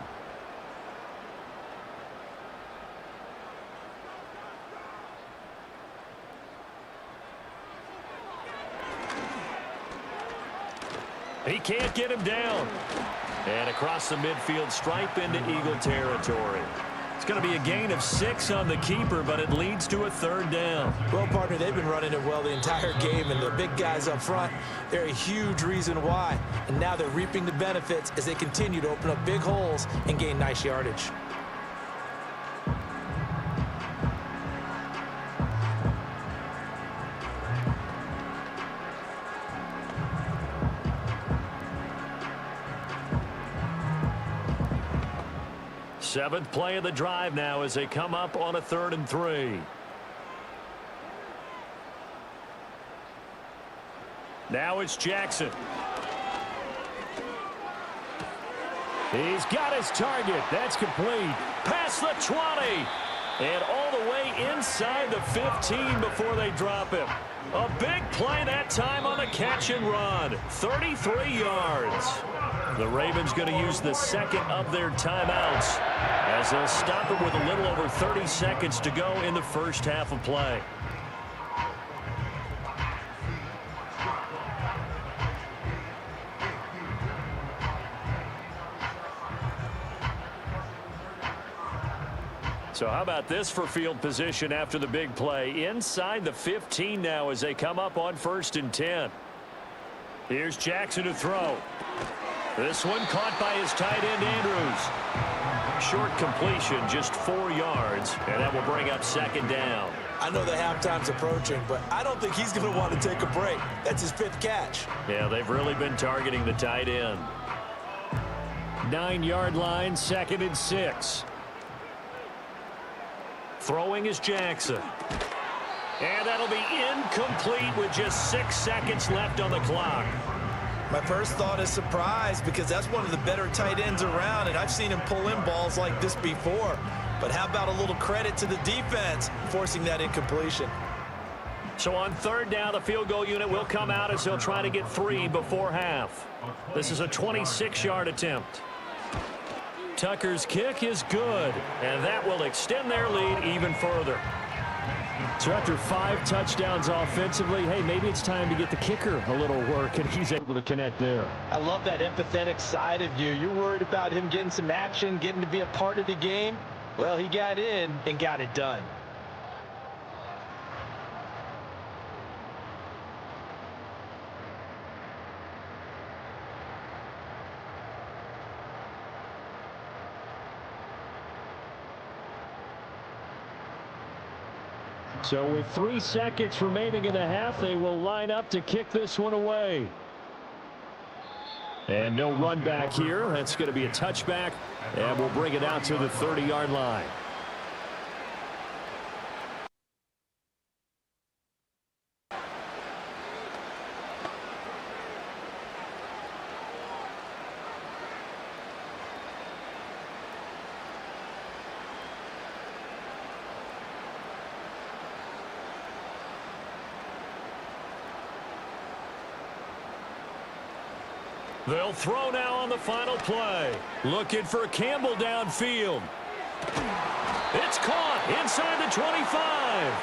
He can't get him down. And across the midfield stripe into Eagle territory. It's going to be a gain of 6 on the keeper, but it leads to a 3rd down. Well, partner, they've been running it well the entire game, and the big guys up front, they're a huge reason why. And now they're reaping the benefits as they continue to open up big holes and gain nice yardage. Seventh play of the drive now as they come up on a 3rd and 3. Now it's Jackson. He's got his target. That's complete. Past the 20. And all the way inside the 15 before they drop him. A big play that time on the catch and run. 33 yards. The Ravens going to use the 2nd of their timeouts as they'll stop it with a little over 30 seconds to go in the first half of play. So how about this for field position after the big play? Inside the 15 now as they come up on 1st and 10. Here's Jackson to throw. This one caught by his tight end, Andrews. Short completion, just 4 yards, and that will bring up 2nd down. I know the halftime's approaching, but I don't think he's going to want to take a break. That's his 5th catch. Yeah, they've really been targeting the tight end. 9-yard line, 2nd and 6. Throwing is Jackson. And that'll be incomplete with just 6 seconds left on the clock. My first thought is surprise because that's one of the better tight ends around, and I've seen him pull in balls like this before. But how about a little credit to the defense forcing that incompletion? So on 3rd down, the field goal unit will come out as they'll try to get 3 before half. This is a 26-yard attempt. Tucker's kick is good, and that will extend their lead even further. So after 5 touchdowns offensively, hey, maybe it's time to get the kicker a little work, and he's able to connect there. I love that empathetic side of you. You're worried about him getting some action, getting to be a part of the game. Well, he got in and got it done. So with 3 seconds remaining in the half, they will line up to kick this one away. And no run back here. That's going to be a touchback, and we'll bring it out to the 30-yard line. They'll throw now on the final play. Looking for Campbell downfield. It's caught inside the 25.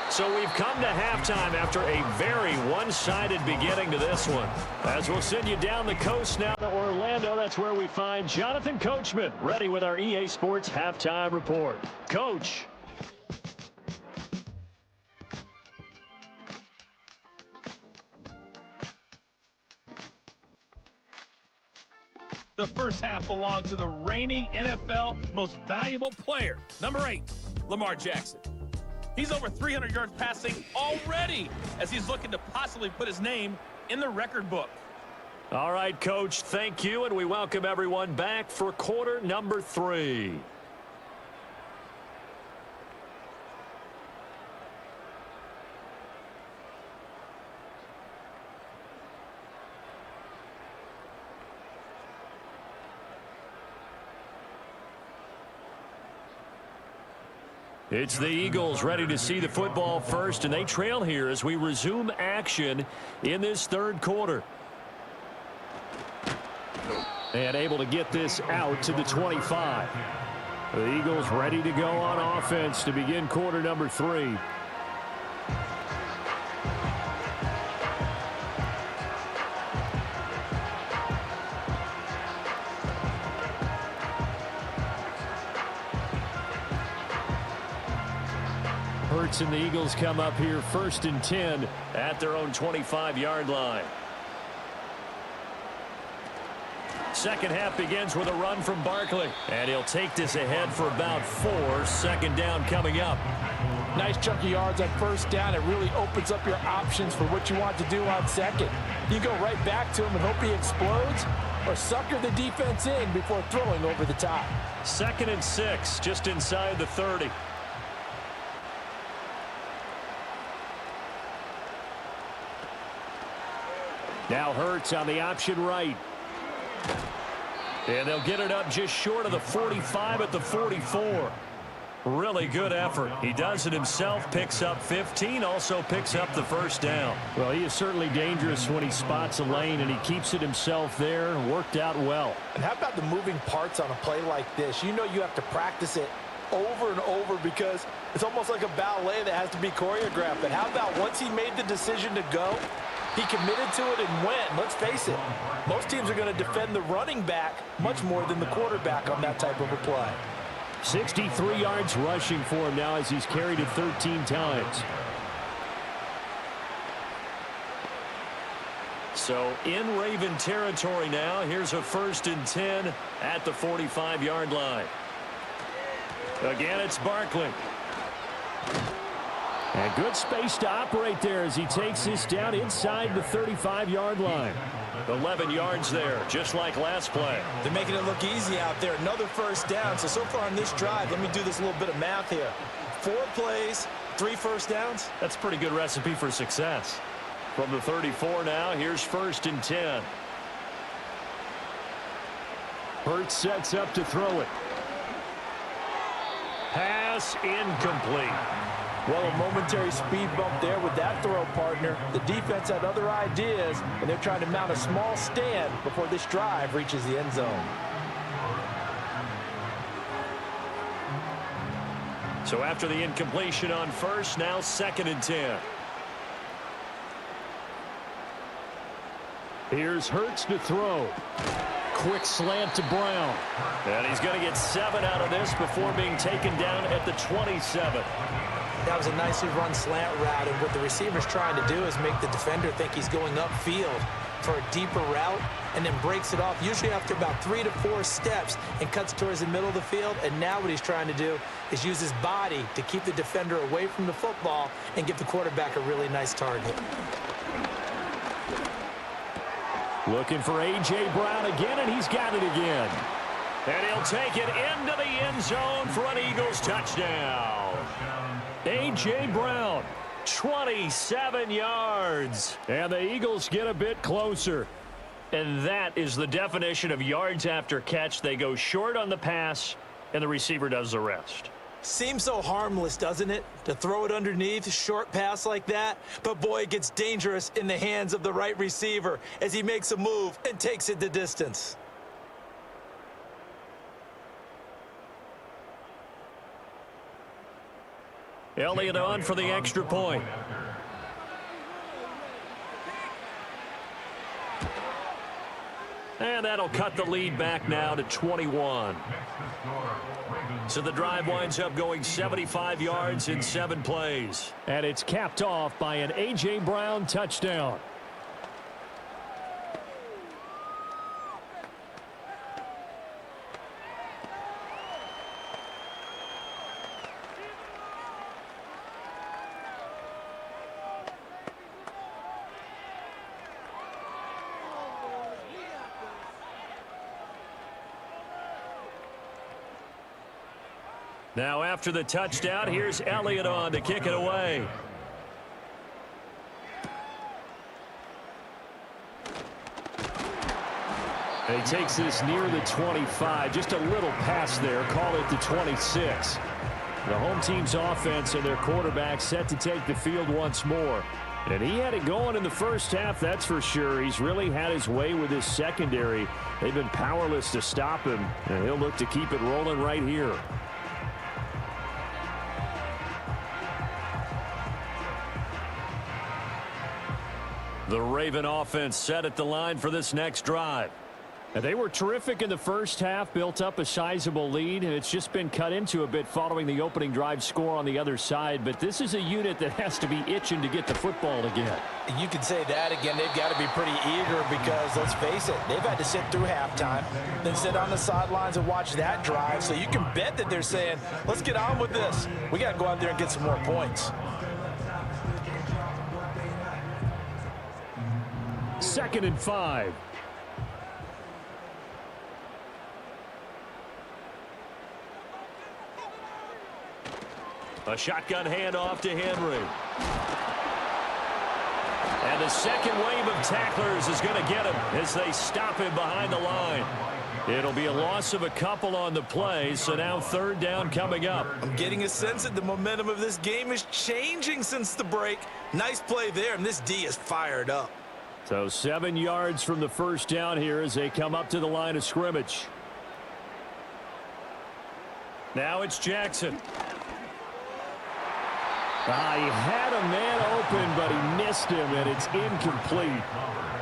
So we've come to halftime after a very one-sided beginning to this one. As we'll send you down the coast now to Orlando, that's where we find Jonathan Coachman, ready with our EA Sports Halftime Report. Coach. The first half belonged to the reigning NFL most valuable player, number 8, Lamar Jackson. He's over 300 yards passing already as he's looking to possibly put his name in the record book. All right, Coach, thank you, and we welcome everyone back for quarter number 3. It's the Eagles ready to see the football first, and they trail here as we resume action in this third quarter. And able to get this out to the 25. The Eagles ready to go on offense to begin quarter number 3. Hurts and the Eagles come up here 1st and 10 at their own 25-yard line. Second half begins with a run from Barkley, and he'll take this ahead for about 4. Second down coming up. Nice chunky yards on first down. It really opens up your options for what you want to do on second. You go right back to him and hope he explodes, or sucker the defense in before throwing over the top. 2nd and 6, just inside the 30. Now Hurts on the option right. And they'll get it up just short of the 45 at the 44. Really good effort. He does it himself, picks up 15, also picks up the first down. Well, he is certainly dangerous when he spots a lane, and he keeps it himself there. Worked out well. And how about the moving parts on a play like this? You know you have to practice it over and over because it's almost like a ballet that has to be choreographed. But how about once he made the decision to go, he committed to it and went. Let's face it, most teams are going to defend the running back much more than the quarterback on that type of a play. 63 yards rushing for him now as he's carried it 13 times. So in Raven territory now. Here's a 1st and 10 at the 45-yard line. Again, it's Barkley. And good space to operate there as he takes this down inside the 35-yard line. 11 yards there, just like last play. They're making it look easy out there. Another first down. So far on this drive, let me do this little bit of math here. 4 plays, 3 first downs. That's a pretty good recipe for success. From the 34 now, here's 1st and 10. Hurts sets up to throw it. Pass incomplete. Well, a momentary speed bump there with that throw, partner. The defense had other ideas, and they're trying to mount a small stand before this drive reaches the end zone. So after the incompletion on first, now 2nd and 10. Here's Hurts to throw. Quick slant to Brown. And he's going to get 7 out of this before being taken down at the 27. That was a nicely run slant route, and what the receiver's trying to do is make the defender think he's going upfield for a deeper route and then breaks it off, usually after about 3 to 4 steps, and cuts towards the middle of the field. And now what he's trying to do is use his body to keep the defender away from the football and give the quarterback a really nice target. Looking for A.J. Brown again, and he's got it again. And he'll take it into the end zone for an Eagles touchdown. A.J. Brown, 27 yards. and the Eagles get a bit closer. And that is the definition of yards after catch. They go short on the pass, and the receiver does the rest. Seems so harmless, doesn't it, to throw it underneath, short pass like that? But boy, it gets dangerous in the hands of the right receiver as he makes a move and takes it the distance. Elliott on for the extra point. And that'll cut the lead back now to 21. So the drive winds up going 75 yards in 7 plays. And it's capped off by an A.J. Brown touchdown. Now after the touchdown, here's Elliott on to kick it away. And he takes this near the 25. Just a little pass there. Call it the 26. The home team's offense and their quarterback set to take the field once more. And he had it going in the first half, that's for sure. He's really had his way with his secondary. They've been powerless to stop him, and he'll look to keep it rolling right here. The Raven offense set at the line for this next drive. And they were terrific in the first half, built up a sizable lead, and it's just been cut into a bit following the opening drive score on the other side. But this is a unit that has to be itching to get the football again. You could say that again. They've got to be pretty eager because, let's face it, they've had to sit through halftime, then sit on the sidelines and watch that drive. So you can bet that they're saying, let's get on with this. We got to go out there and get some more points. 2nd and 5. A shotgun handoff to Henry. And the second wave of tacklers is going to get him as they stop him behind the line. It'll be a loss of a couple on the play, so now 3rd down coming up. I'm getting a sense that the momentum of this game is changing since the break. Nice play there, and this D is fired up. So 7 yards from the first down here as they come up to the line of scrimmage. Now it's Jackson. He had a man open, but he missed him, and it's incomplete.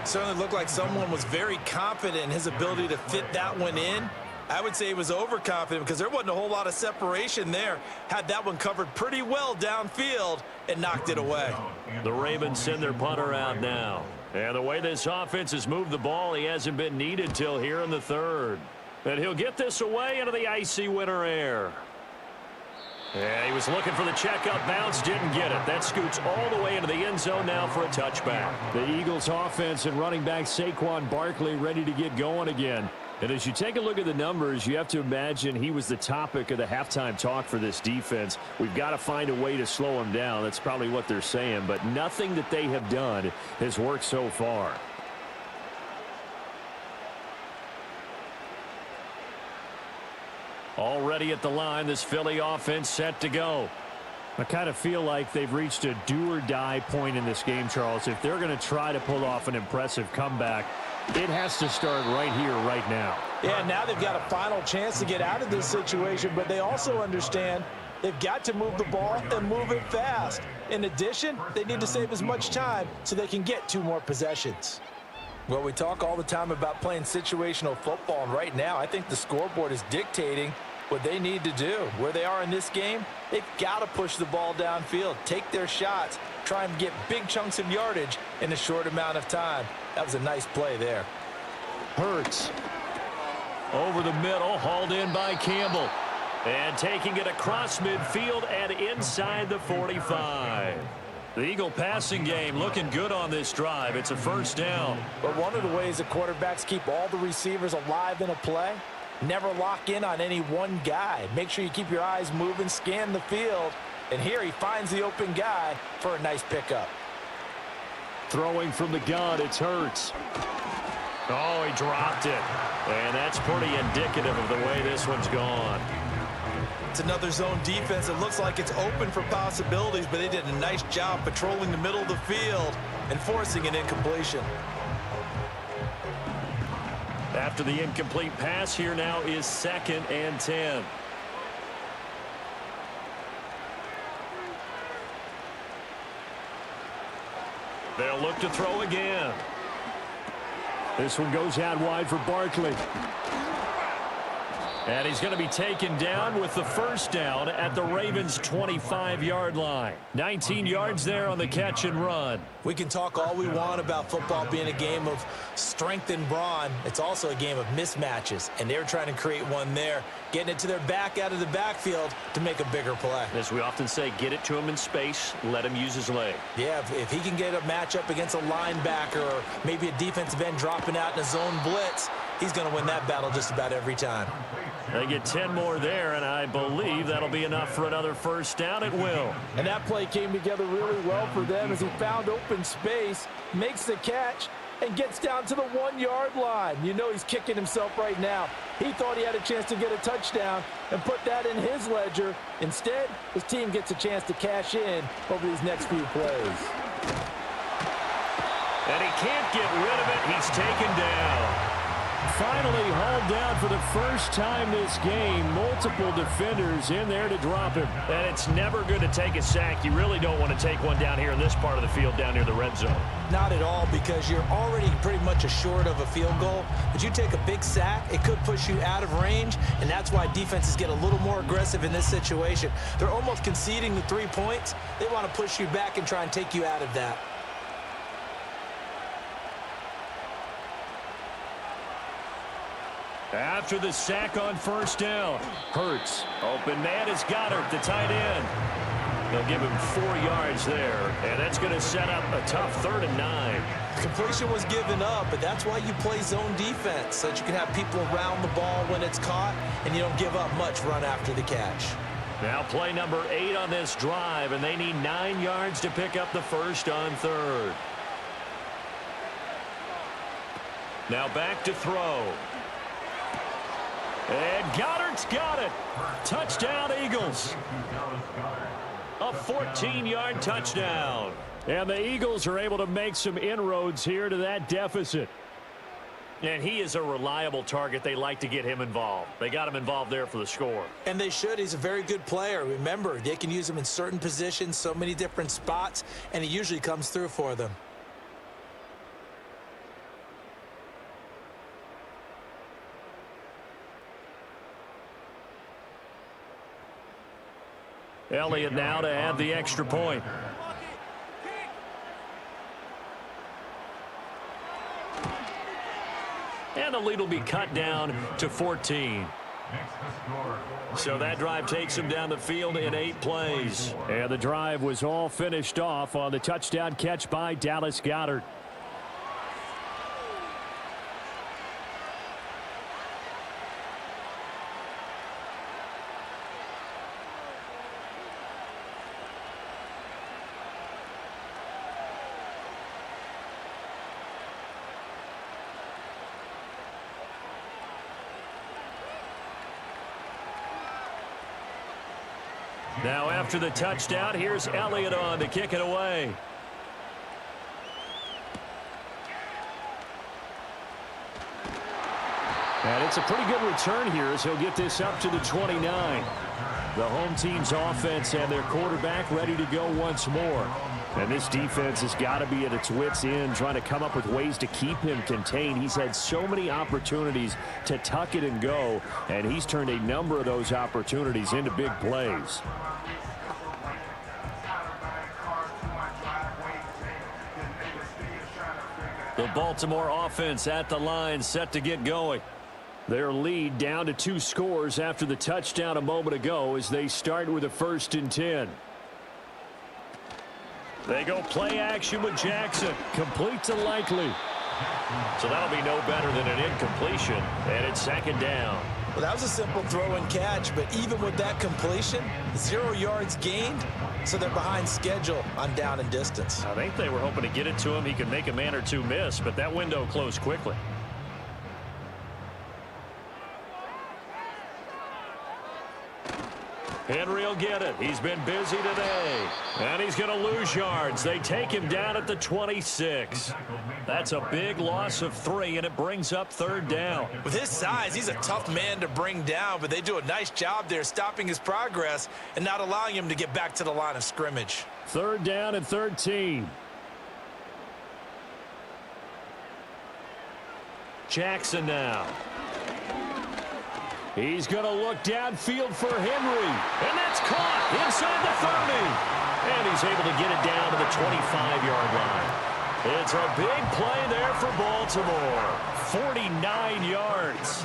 Certainly looked like someone was very confident in his ability to fit that one in. I would say he was overconfident because there wasn't a whole lot of separation there. Had that one covered pretty well downfield and knocked it away. The Ravens send their punter out now. And the way this offense has moved the ball, he hasn't been needed till here in the 3rd. And he'll get this away into the icy winter air. Yeah, he was looking for the checkup bounce, didn't get it. That scoots all the way into the end zone now for a touchback. The Eagles offense and running back Saquon Barkley ready to get going again. And as you take a look at the numbers, you have to imagine he was the topic of the halftime talk for this defense. We've got to find a way to slow him down. That's probably what they're saying. But nothing that they have done has worked so far. Already at the line, this Philly offense set to go. I kind of feel like they've reached a do-or-die point in this game, Charles. If they're going to try to pull off an impressive comeback, it has to start right here, right now. Yeah, now they've got a final chance to get out of this situation, but they also understand they've got to move the ball and move it fast. In addition, they need to save as much time so they can get 2 more possessions. Well, we talk all the time about playing situational football, and right now I think the scoreboard is dictating what they need to do. Where they are in this game, they've got to push the ball downfield, take their shots, try and get big chunks of yardage in a short amount of time. That was a nice play there. Hurts. Over the middle, hauled in by Campbell. And taking it across midfield and inside the 45. The Eagle passing game looking good on this drive. It's a 1st down. But one of the ways the quarterbacks keep all the receivers alive in a play, never lock in on any one guy. Make sure you keep your eyes moving, scan the field. And here he finds the open guy for a nice pickup. Throwing from the gun, it's Hurts. Oh, he dropped it. And that's pretty indicative of the way this one's gone. It's another zone defense. It looks like it's open for possibilities, but they did a nice job patrolling the middle of the field and forcing an incompletion. After the incomplete pass, here now is 2nd and 10. They'll look to throw again. This one goes out wide for Barkley. And he's going to be taken down with the first down at the Ravens' 25-yard line. 19 yards there on the catch and run. We can talk all we want about football being a game of strength and brawn. It's also a game of mismatches, and they're trying to create one there, getting it to their back out of the backfield to make a bigger play. As we often say, get it to him in space, let him use his leg. Yeah, if he can get a matchup against a linebacker or maybe a defensive end dropping out in a zone blitz, he's going to win that battle just about every time. They get 10 more there, and I believe that'll be enough for another first down at will. And that play came together really well for them as he found open space, makes the catch, and gets down to the 1-yard line. You know he's kicking himself right now. He thought he had a chance to get a touchdown and put that in his ledger. Instead, his team gets a chance to cash in over these next few plays. And he can't get rid of it. He's taken down. Finally hauled down for the first time this game. Multiple defenders in there to drop him. And it's never good to take a sack. You really don't want to take one down here in this part of the field down near the red zone. Not at all, because you're already pretty much assured of a field goal. But you take a big sack, it could push you out of range, and that's why defenses get a little more aggressive in this situation. They're almost conceding the 3 points. They want to push you back and try and take you out of that. After the sack on first down, Hurts. Open man is Goddard, the tight end. They'll give him 4 yards there, and that's going to set up a tough 3rd and 9. Completion was given up, but that's why you play zone defense, so that you can have people around the ball when it's caught, and you don't give up much run after the catch. Now play number 8 on this drive, and they need 9 yards to pick up the first on 3rd. Now back to throw. And Goddard's got it. Touchdown, Eagles. A 14-yard touchdown. And the Eagles are able to make some inroads here to that deficit. And he is a reliable target. They like to get him involved. They got him involved there for the score. And they should. He's a very good player. Remember, they can use him in certain positions, so many different spots, and he usually comes through for them. Elliott now to add the extra point. And the lead will be cut down to 14. So that drive takes him down the field in 8 plays. And the drive was all finished off on the touchdown catch by Dallas Goedert. Now after the touchdown, here's Elliott on to kick it away. And it's a pretty good return here as he'll get this up to the 29. The home team's offense and their quarterback ready to go once more. And this defense has got to be at its wits' end, trying to come up with ways to keep him contained. He's had so many opportunities to tuck it and go, and he's turned a number of those opportunities into big plays. The Baltimore offense at the line, set to get going. Their lead down to 2 scores after the touchdown a moment ago as they start with a 1st and 10. They go play action with Jackson. Complete to Likely. So that'll be no better than an incompletion, and it's 2nd down. Well, that was a simple throw and catch, but even with that completion, 0 yards gained, so they're behind schedule on down and distance. I think they were hoping to get it to him. He could make a man or two miss, but that window closed quickly. Henry will get it. He's been busy today. And he's going to lose yards. They take him down at the 26. That's a big loss of 3, and it brings up 3rd down. With his size, he's a tough man to bring down, but they do a nice job there stopping his progress and not allowing him to get back to the line of scrimmage. 3rd down and 13. Jackson now. He's going to look downfield for Henry. And that's caught inside the 30. And he's able to get it down to the 25-yard line. It's a big play there for Baltimore. 49 yards.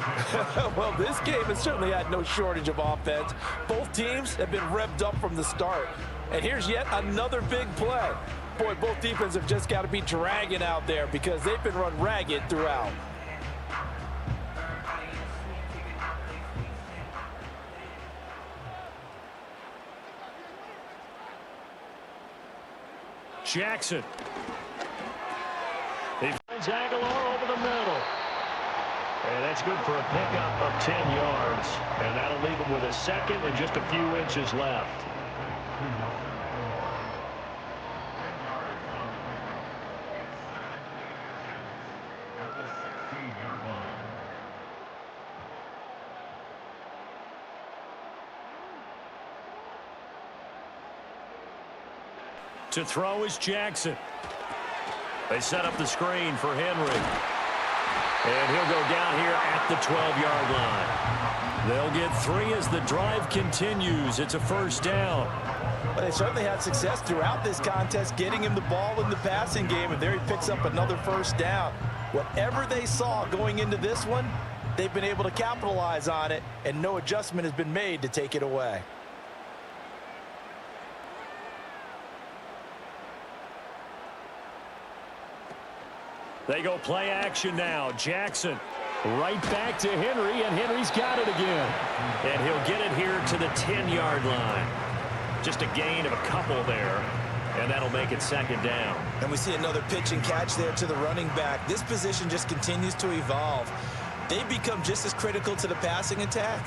Well, this game has certainly had no shortage of offense. Both teams have been revved up from the start. And here's yet another big play. Boy, both defenses have just got to be dragging out there because they've been run ragged throughout. Jackson. He finds Aguilar over the middle. And that's good for a pickup of 10 yards. And that'll leave him with a second and just a few inches left. To throw is Jackson. They set up the screen for Henry. And he'll go down here at the 12-yard line. They'll get 3 as the drive continues. It's a first down. But they certainly had success throughout this contest, getting him the ball in the passing game, and there he picks up another first down. Whatever they saw going into this one, they've been able to capitalize on it, and no adjustment has been made to take it away. They go play action now. Jackson right back to Henry, and Henry's got it again. And he'll get it here to the 10-yard line. Just a gain of a couple there, and that'll make it second down. And we see another pitch and catch there to the running back. This position just continues to evolve. They become just as critical to the passing attack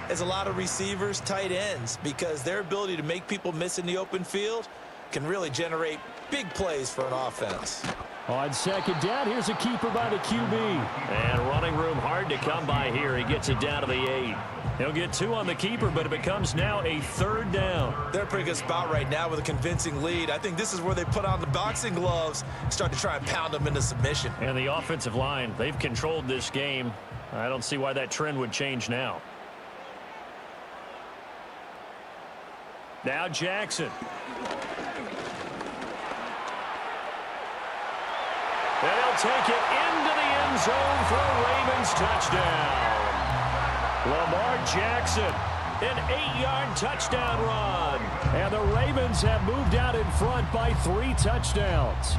as a lot of receivers, tight ends, because their ability to make people miss in the open field can really generate big plays for an offense. On second down, here's a keeper by the QB. And running room hard to come by here. He gets it down to the 8. He'll get 2 on the keeper, but it becomes now a third down. They're in a pretty good spot right now with a convincing lead. I think this is where they put on the boxing gloves and start to try and pound them into submission. And the offensive line, they've controlled this game. I don't see why that trend would change now. Now Jackson. And he'll take it into the end zone for a Ravens touchdown. Lamar Jackson, an 8-yard touchdown run. And the Ravens have moved out in front by 3 touchdowns.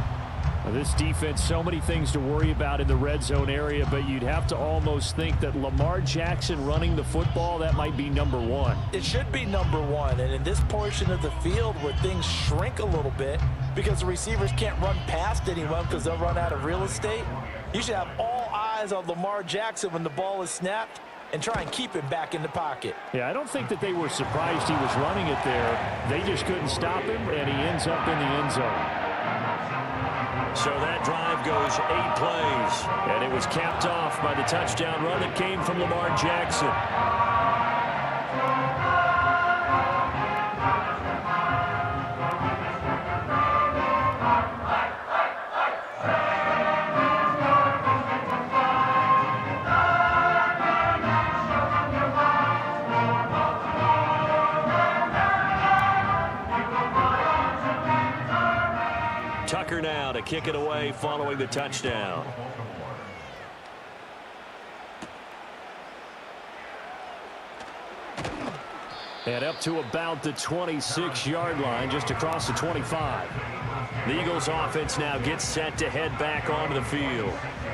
Now, this defense, so many things to worry about in the red zone area, but you'd have to almost think that Lamar Jackson running the football, that might be number 1. It should be number 1, and in this portion of the field where things shrink a little bit because the receivers can't run past anyone because they'll run out of real estate, you should have all eyes on Lamar Jackson when the ball is snapped and try and keep him back in the pocket. Yeah, I don't think that they were surprised he was running it there. They just couldn't stop him, and he ends up in the end zone. So that drive goes 8 plays, and it was capped off by the touchdown run that came from Lamar Jackson. Tucker now to kick it away following the touchdown. And up to about the 26-yard line, just across the 25. The Eagles offense now gets set to head back onto the field.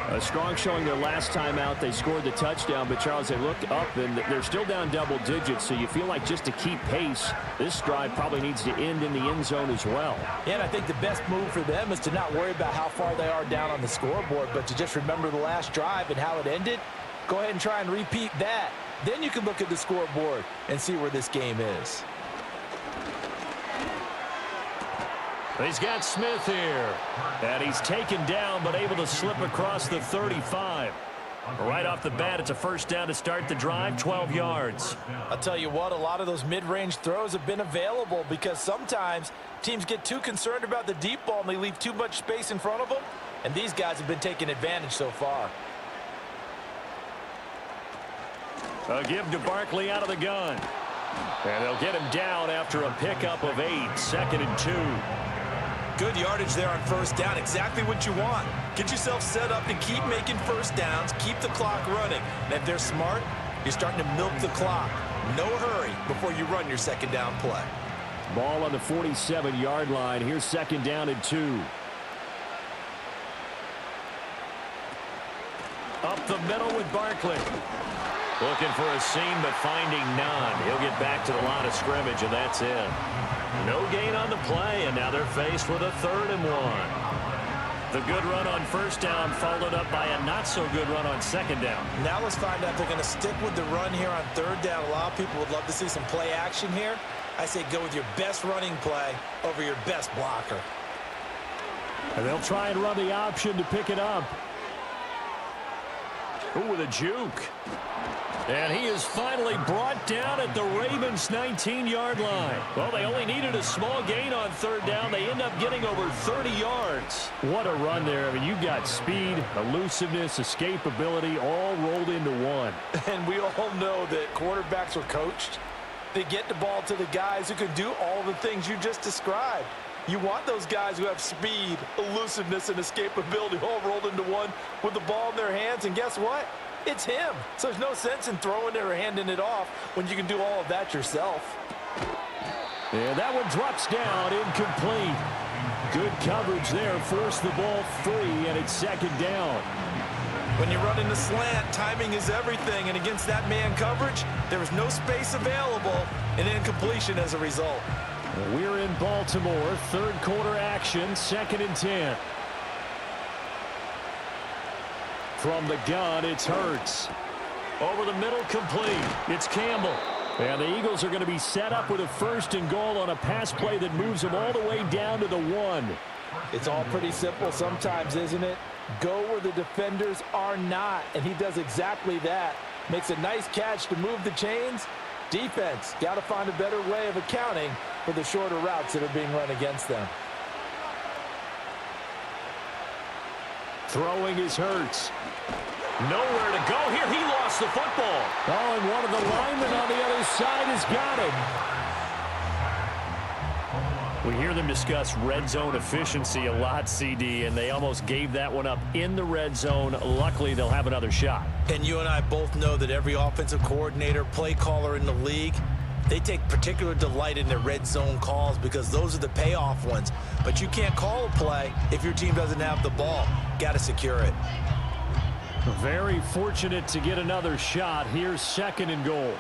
A strong showing their last time out. They scored the touchdown, but Charles, they looked up and they're still down double digits, so you feel like just to keep pace, this drive probably needs to end in the end zone as well. Yeah, and I think the best move for them is to not worry about how far they are down on the scoreboard, but to just remember the last drive and how it ended. Go ahead and try and repeat that. Then you can look at the scoreboard and see where this game is. He's got Smith here, and he's taken down but able to slip across the 35. Right off the bat, it's a first down to start the drive, 12 yards. I'll tell you what, a lot of those mid-range throws have been available because sometimes teams get too concerned about the deep ball and they leave too much space in front of them, and these guys have been taking advantage so far. A give to Barkley out of the gun. And they'll get him down after a pickup of 8, 2nd and 2. Good yardage there on first down. Exactly what you want. Get yourself set up to keep making first downs, keep the clock running. And if they're smart, you're starting to milk the clock. No hurry before you run your second down play. Ball on the 47-yard line. Here's 2nd down and 2. Up the middle with Barkley. Looking for a seam, but finding none. He'll get back to the line of scrimmage, and that's it. No gain on the play, and now they're faced with a 3rd and 1. The good run on first down followed up by a not-so-good run on 2nd down. Now let's find out if they're going to stick with the run here on 3rd down. A lot of people would love to see some play action here. I say go with your best running play over your best blocker. And they'll try and run the option to pick it up. Ooh, with a juke. And he is finally brought down at the Ravens' 19-yard line. Well, they only needed a small gain on 3rd down. They end up getting over 30 yards. What a run there. I mean, you've got speed, elusiveness, escapability all rolled into one. And we all know that quarterbacks are coached. They get the ball to the guys who can do all the things you just described. You want those guys who have speed, elusiveness, and escapability all rolled into one with the ball in their hands. And guess what? It's him. So there's no sense in throwing it or handing it off when you can do all of that yourself. And that one drops down, incomplete. Good coverage there, forced the ball free, and it's 2nd down. When you're running the slant, timing is everything, and against that man coverage, there is no space available, and incompletion as a result. We're in Baltimore, 3rd quarter action, 2nd and 10. From the gun, it's Hurts. Over the middle, complete. It's Campbell. And the Eagles are going to be set up with a 1st and goal on a pass play that moves them all the way down to the 1. It's all pretty simple sometimes, isn't it? Go where the defenders are not, and he does exactly that. Makes a nice catch to move the chains. Defense, got to find a better way of accounting for the shorter routes that are being run against them. Throwing is Hurts. Nowhere to go here. He lost the football. Oh, and one of the linemen on the other side has got him. We hear them discuss red zone efficiency a lot, CD, and they almost gave that one up in the red zone. Luckily, they'll have another shot. And you and I both know that every offensive coordinator, play caller in the league, they take particular delight in their red zone calls because those are the payoff ones. But you can't call a play if your team doesn't have the ball. Got to secure it. Very fortunate to get another shot. Here's 2nd and goal.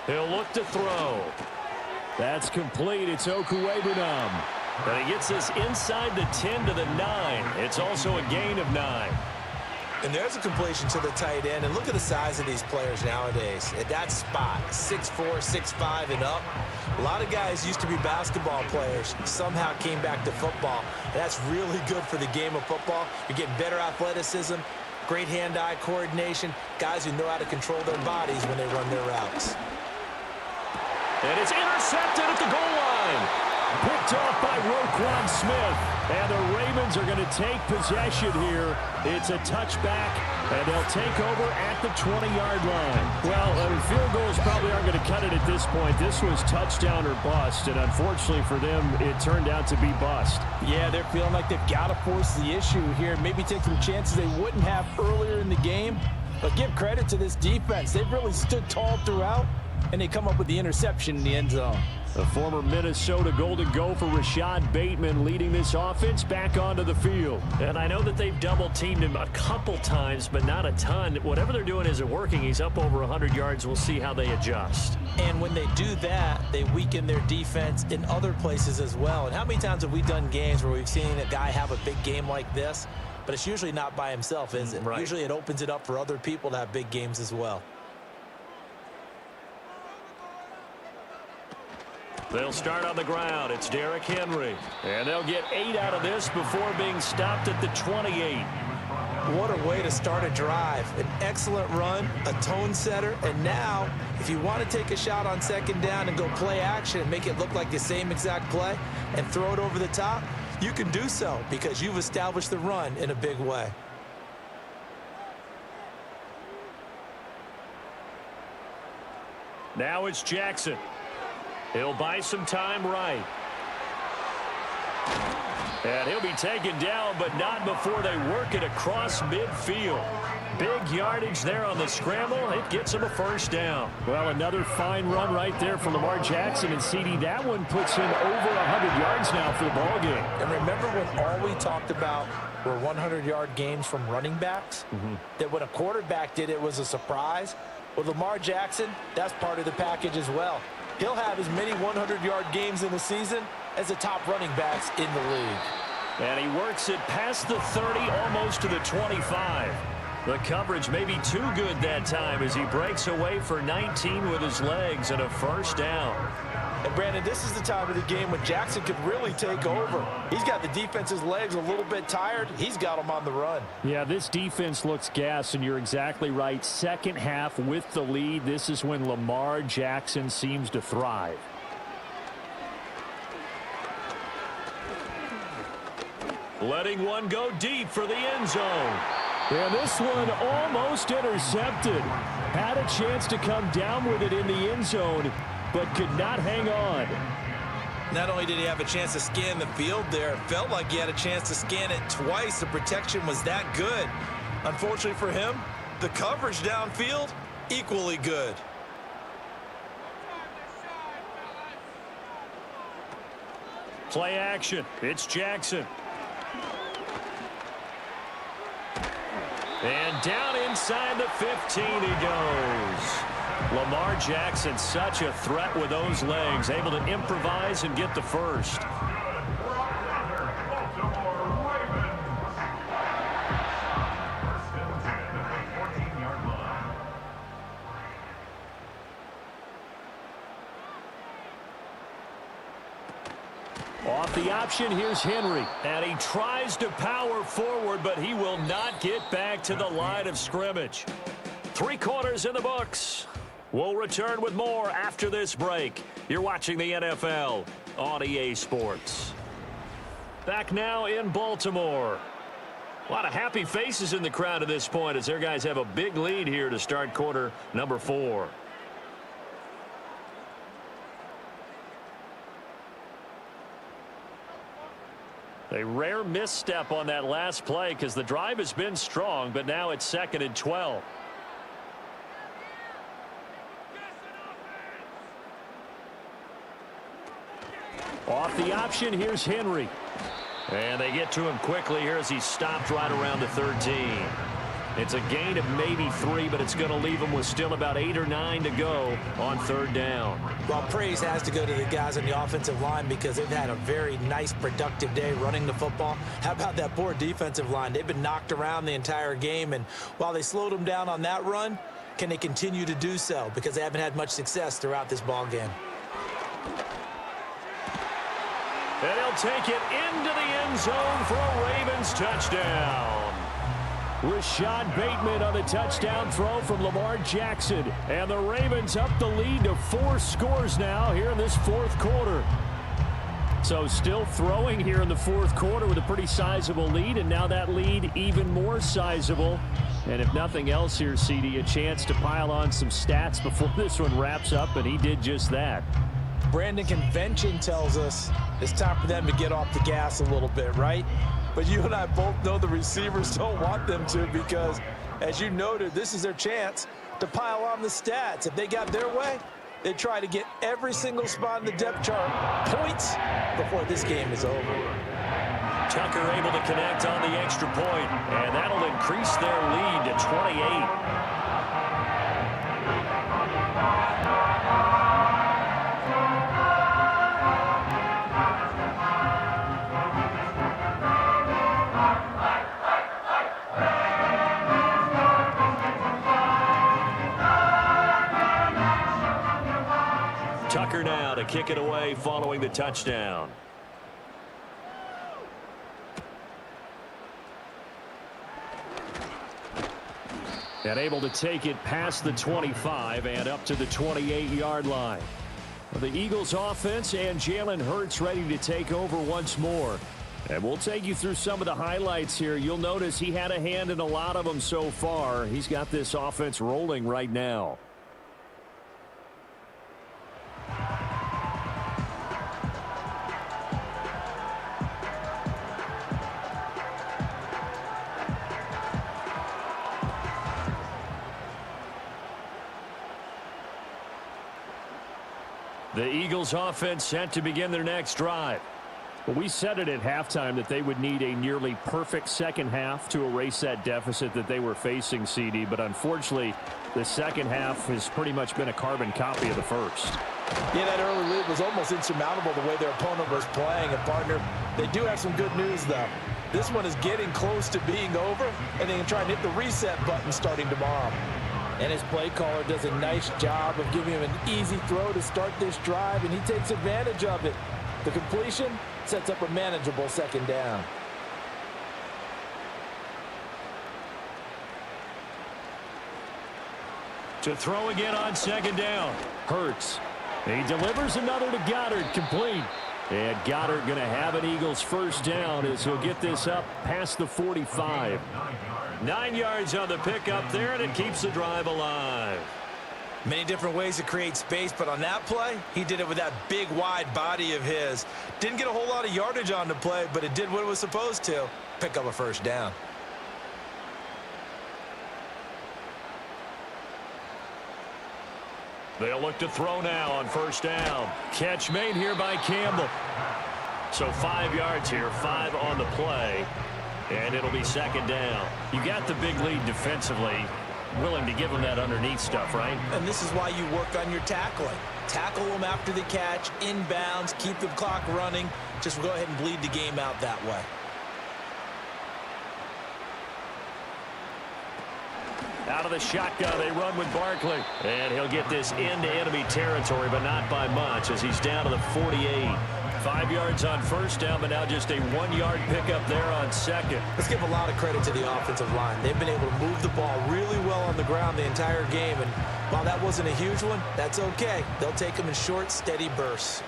He'll look to throw. That's complete. It's Okuwebunam. And he gets this inside the 10 to the 9. It's also a gain of 9. And there's a completion to the tight end. And look at the size of these players nowadays. At that spot, 6'4", 6'5", and up. A lot of guys used to be basketball players, somehow came back to football. And that's really good for the game of football. You're getting better athleticism, great hand-eye coordination, guys who know how to control their bodies when they run their routes. And it's intercepted at the goal line. Picked off by Roquan Smith. And the Ravens are going to take possession here. It's a touchback, and they'll take over at the 20-yard line. Well, field goals probably aren't going to cut it at this point. This was touchdown or bust, and unfortunately for them, it turned out to be bust. Yeah, they're feeling like they've got to force the issue here. Maybe take some chances they wouldn't have earlier in the game. But give credit to this defense. They've really stood tall throughout, and they come up with the interception in the end zone. The former Minnesota Golden Gopher Rashad Bateman leading this offense back onto the field. And I know that they've double-teamed him a couple times, but not a ton. Whatever they're doing isn't working. He's up over 100 yards. We'll see how they adjust. And when they do that, they weaken their defense in other places as well. And how many times have we done games where we've seen a guy have a big game like this, but it's usually not by himself, is it? Right. Usually it opens it up for other people to have big games as well. They'll start on the ground. It's Derrick Henry. And they'll get 8 out of this before being stopped at the 28. What a way to start a drive. An excellent run, a tone setter, and now if you want to take a shot on 2nd down and go play action and make it look like the same exact play and throw it over the top, you can do so because you've established the run in a big way. Now it's Jackson. He'll buy some time right. And he'll be taken down, but not before they work it across midfield. Big yardage there on the scramble. It gets him a first down. Well, another fine run right there from Lamar Jackson. And CD, that one puts him over 100 yards now for the ball game. And remember when all we talked about were 100-yard games from running backs? That when a quarterback did it was a surprise? Well, Lamar Jackson, that's part of the package as well. He'll have as many 100-yard games in the season as the top running backs in the league. And he works it past the 30, almost to the 25. The coverage may be too good that time as he breaks away for 19 with his legs and a first down. And Brandon, this is the time of the game when Jackson could really take over. He's got the defense's legs a little bit tired. He's got them on the run. Yeah, this defense looks gassed, and you're exactly right. Second half with the lead, this is when Lamar Jackson seems to thrive. Letting one go deep for the end zone. And this one almost intercepted. Had a chance to come down with it in the end zone, but could not hang on. Not only did he have a chance to scan the field there, it felt like he had a chance to scan it twice. The protection was that good. Unfortunately for him, the coverage downfield, equally good. Play action. It's Jackson. And down inside the 15 he goes. Lamar Jackson, such a threat with those legs, able to improvise and get the first. Off the option, here's Henry. And he tries to power forward, but he will not get back to the line of scrimmage. 3 quarters in the books. We'll return with more after this break. You're watching the NFL on EA Sports. Back now in Baltimore. A lot of happy faces in the crowd at this point as their guys have a big lead here to start quarter number 4. A rare misstep on that last play because the drive has been strong, but now it's 2nd and 12. Off the option, here's Henry. And they get to him quickly here as he's stopped right around the 13. It's a gain of maybe 3, but it's going to leave him with still about 8 or 9 to go on 3rd down. Well, praise has to go to the guys on the offensive line because they've had a very nice, productive day running the football. How about that poor defensive line? They've been knocked around the entire game, and while they slowed them down on that run, can they continue to do so? Because they haven't had much success throughout this ball game. And he'll take it into the end zone for a Ravens touchdown. Rashad Bateman on the touchdown throw from Lamar Jackson. And the Ravens up the lead to 4 scores now here in this 4th quarter. So still throwing here in the 4th quarter with a pretty sizable lead. And now that lead even more sizable. And if nothing else here, CD, a chance to pile on some stats before this one wraps up. And he did just that. Brandon, convention tells us it's time for them to get off the gas a little bit, right? But you and I both know the receivers don't want them to because, as you noted, this is their chance to pile on the stats. If they got their way, they try to get every single spot in the depth chart points before this game is over. Tucker able to connect on the extra point, and that'll increase their lead to 28. Tucker now to kick it away following the touchdown. And able to take it past the 25 and up to the 28-yard line. The Eagles offense and Jalen Hurts ready to take over once more. And we'll take you through some of the highlights here. You'll notice he had a hand in a lot of them so far. He's got this offense rolling right now. The Eagles offense set to begin their next drive. Well, we said it at halftime that they would need a nearly perfect second half to erase that deficit that they were facing, CD. But unfortunately, the second half has pretty much been a carbon copy of the first. Yeah, that early lead was almost insurmountable the way their opponent was playing. And, partner, they do have some good news, though. This one is getting close to being over, and they can try and hit the reset button starting tomorrow. And his play caller does a nice job of giving him an easy throw to start this drive, and he takes advantage of it. The completion sets up a manageable second down. To throw again on second down. Hurts. He delivers another to Goddard, complete. And Goddard going to have an Eagles first down as he'll get this up past the 45. 9 yards on the pickup there, and it keeps the drive alive. Many different ways to create space, but on that play, he did it with that big, wide body of his. Didn't get a whole lot of yardage on the play, but it did what it was supposed to. Pick up a first down. They'll look to throw now on first down. Catch made here by Campbell. So 5 yards here, 5 on the play, and it'll be second down. You got the big lead defensively. Willing to give them that underneath stuff, right? And this is why you work on your tackling. Tackle them after the catch, inbounds, keep the clock running. Just go ahead and bleed the game out that way. Out of the shotgun, they run with Barkley. And he'll get this into enemy territory, but not by much as he's down to the 48. 5 yards on first down, but now just a 1 yard pickup there on second. Let's give a lot of credit to the offensive line. They've been able to move the ball really well on the ground the entire game. And while that wasn't a huge one, that's okay. They'll take them in short, steady bursts.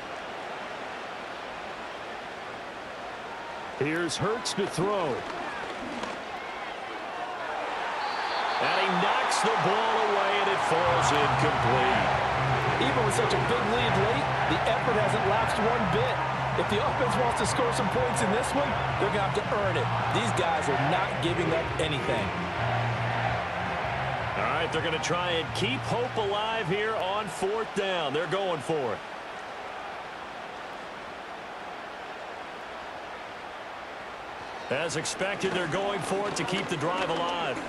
Here's Hurts to throw. And he knocks the ball away, and it falls incomplete. Even with such a big lead late, the effort hasn't lapsed one bit. If the offense wants to score some points in this one, they're going to have to earn it. These guys are not giving up anything. All right, they're going to try and keep hope alive here on fourth down. They're going for it. As expected, they're going for it to keep the drive alive.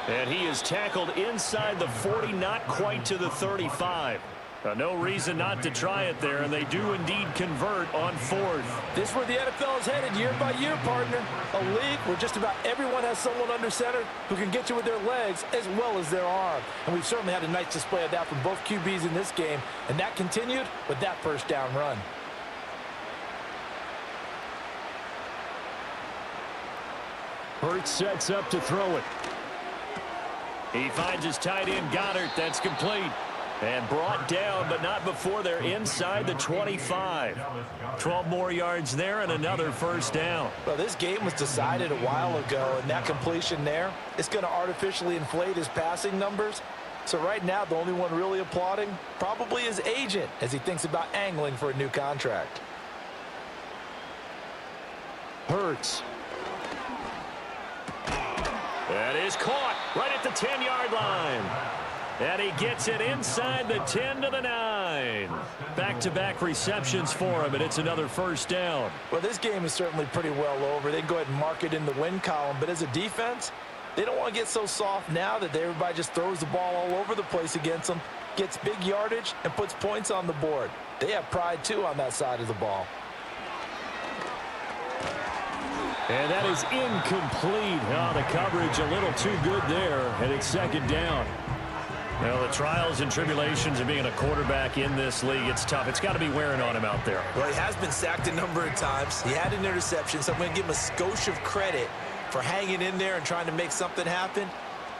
And he is tackled inside the 40, not quite to the 35. No reason not to try it there, and they do indeed convert on fourth. This is where the NFL is headed year by year, partner. A league where just about everyone has someone under center who can get you with their legs as well as their arm. And we've certainly had a nice display of that from both QBs in this game, and that continued with that first down run. Hurts sets up to throw it. He finds his tight end Goddard. That's complete. And brought down, but not before they're inside the 25. 12 more yards there and another first down. Well, this game was decided a while ago, and that completion there is going to artificially inflate his passing numbers. So right now, the only one really applauding probably his agent as he thinks about angling for a new contract. Hurts. That is caught right at the 10-yard line. And he gets it inside the 10 to the 9. Back-to-back receptions for him, and it's another first down. Well, this game is certainly pretty well over. They can go ahead and mark it in the win column. But as a defense, they don't want to get so soft now that everybody just throws the ball all over the place against them, gets big yardage, and puts points on the board. They have pride, too, on that side of the ball. And that is incomplete. Oh, the coverage a little too good there, and it's second down. Well, the trials and tribulations of being a quarterback in this league, it's tough. It's got to be wearing on him out there. Well, he has been sacked a number of times. He had an interception, so I'm going to give him a skosh of credit for hanging in there and trying to make something happen,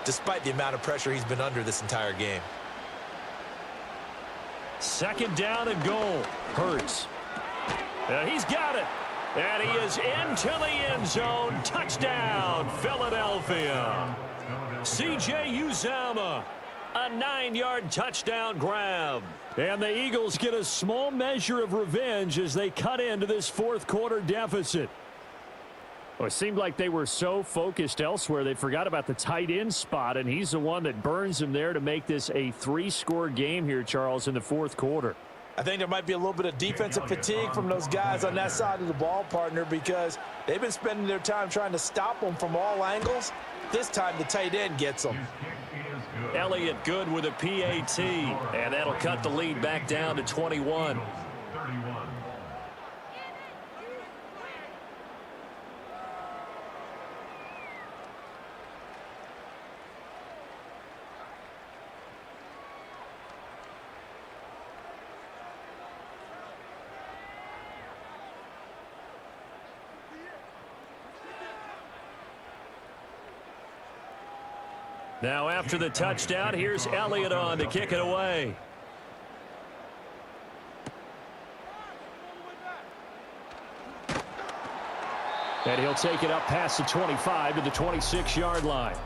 despite the amount of pressure he's been under this entire game. Second down and goal. Hurts. He's got it. And he is into the end zone. Touchdown, Philadelphia. C.J. Uzomah. A 9-yard touchdown grab. And the Eagles get a small measure of revenge as they cut into this fourth quarter deficit. Well, it seemed like they were so focused elsewhere they forgot about the tight end spot, and he's the one that burns them there to make this a 3-score game here, Charles, in the fourth quarter. I think there might be a little bit of defensive fatigue from those guys on that side of the ball, partner, because they've been spending their time trying to stop them from all angles. This time the tight end gets them. Elliott good with a PAT, and that'll cut the lead back down to 21. Now after the touchdown, here's Elliott on to kick it away. And he'll take it up past the 25 to the 26-yard line.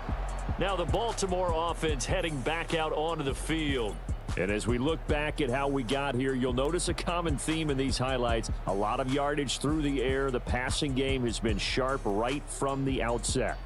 Now the Baltimore offense heading back out onto the field. And as we look back at how we got here, you'll notice a common theme in these highlights. A lot of yardage through the air. The passing game has been sharp right from the outset.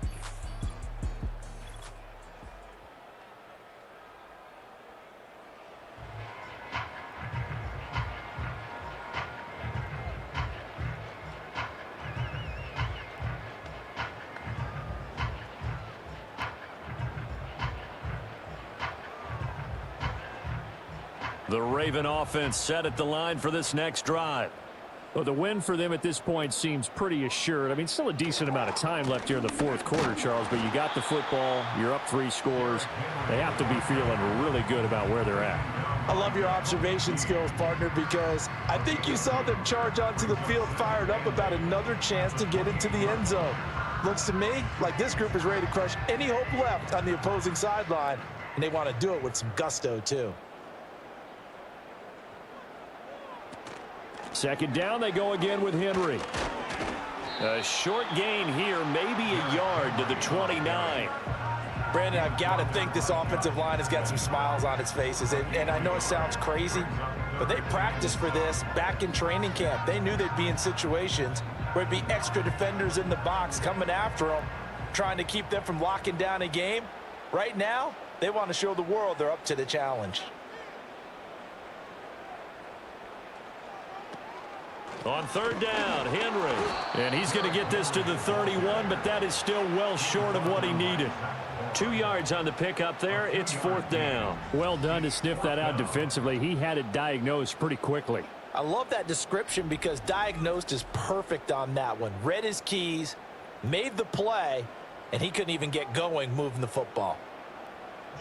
The Raven offense set at the line for this next drive. Well, the win for them at this point seems pretty assured. I mean, still a decent amount of time left here in the fourth quarter, Charles, but you got the football, you're up 3 scores. They have to be feeling really good about where they're at. I love your observation skills, partner, because I think you saw them charge onto the field fired up about another chance to get into the end zone. Looks to me like this group is ready to crush any hope left on the opposing sideline, and they want to do it with some gusto, too. Second down, they go again with Henry. A short gain here, maybe a yard to the 29. Brandon, I've got to think this offensive line has got some smiles on its faces. And I know it sounds crazy, but they practiced for this back in training camp. They knew they'd be in situations where it'd be extra defenders in the box coming after them, trying to keep them from locking down a game. Right now, they want to show the world they're up to the challenge. On third down, Henry. And he's going to get this to the 31, but that is still well short of what he needed. 2 yards on the pickup there. It's fourth down. Well done to sniff that out defensively. He had it diagnosed pretty quickly. I love that description because diagnosed is perfect on that one. Read his keys, made the play, and he couldn't even get going moving the football.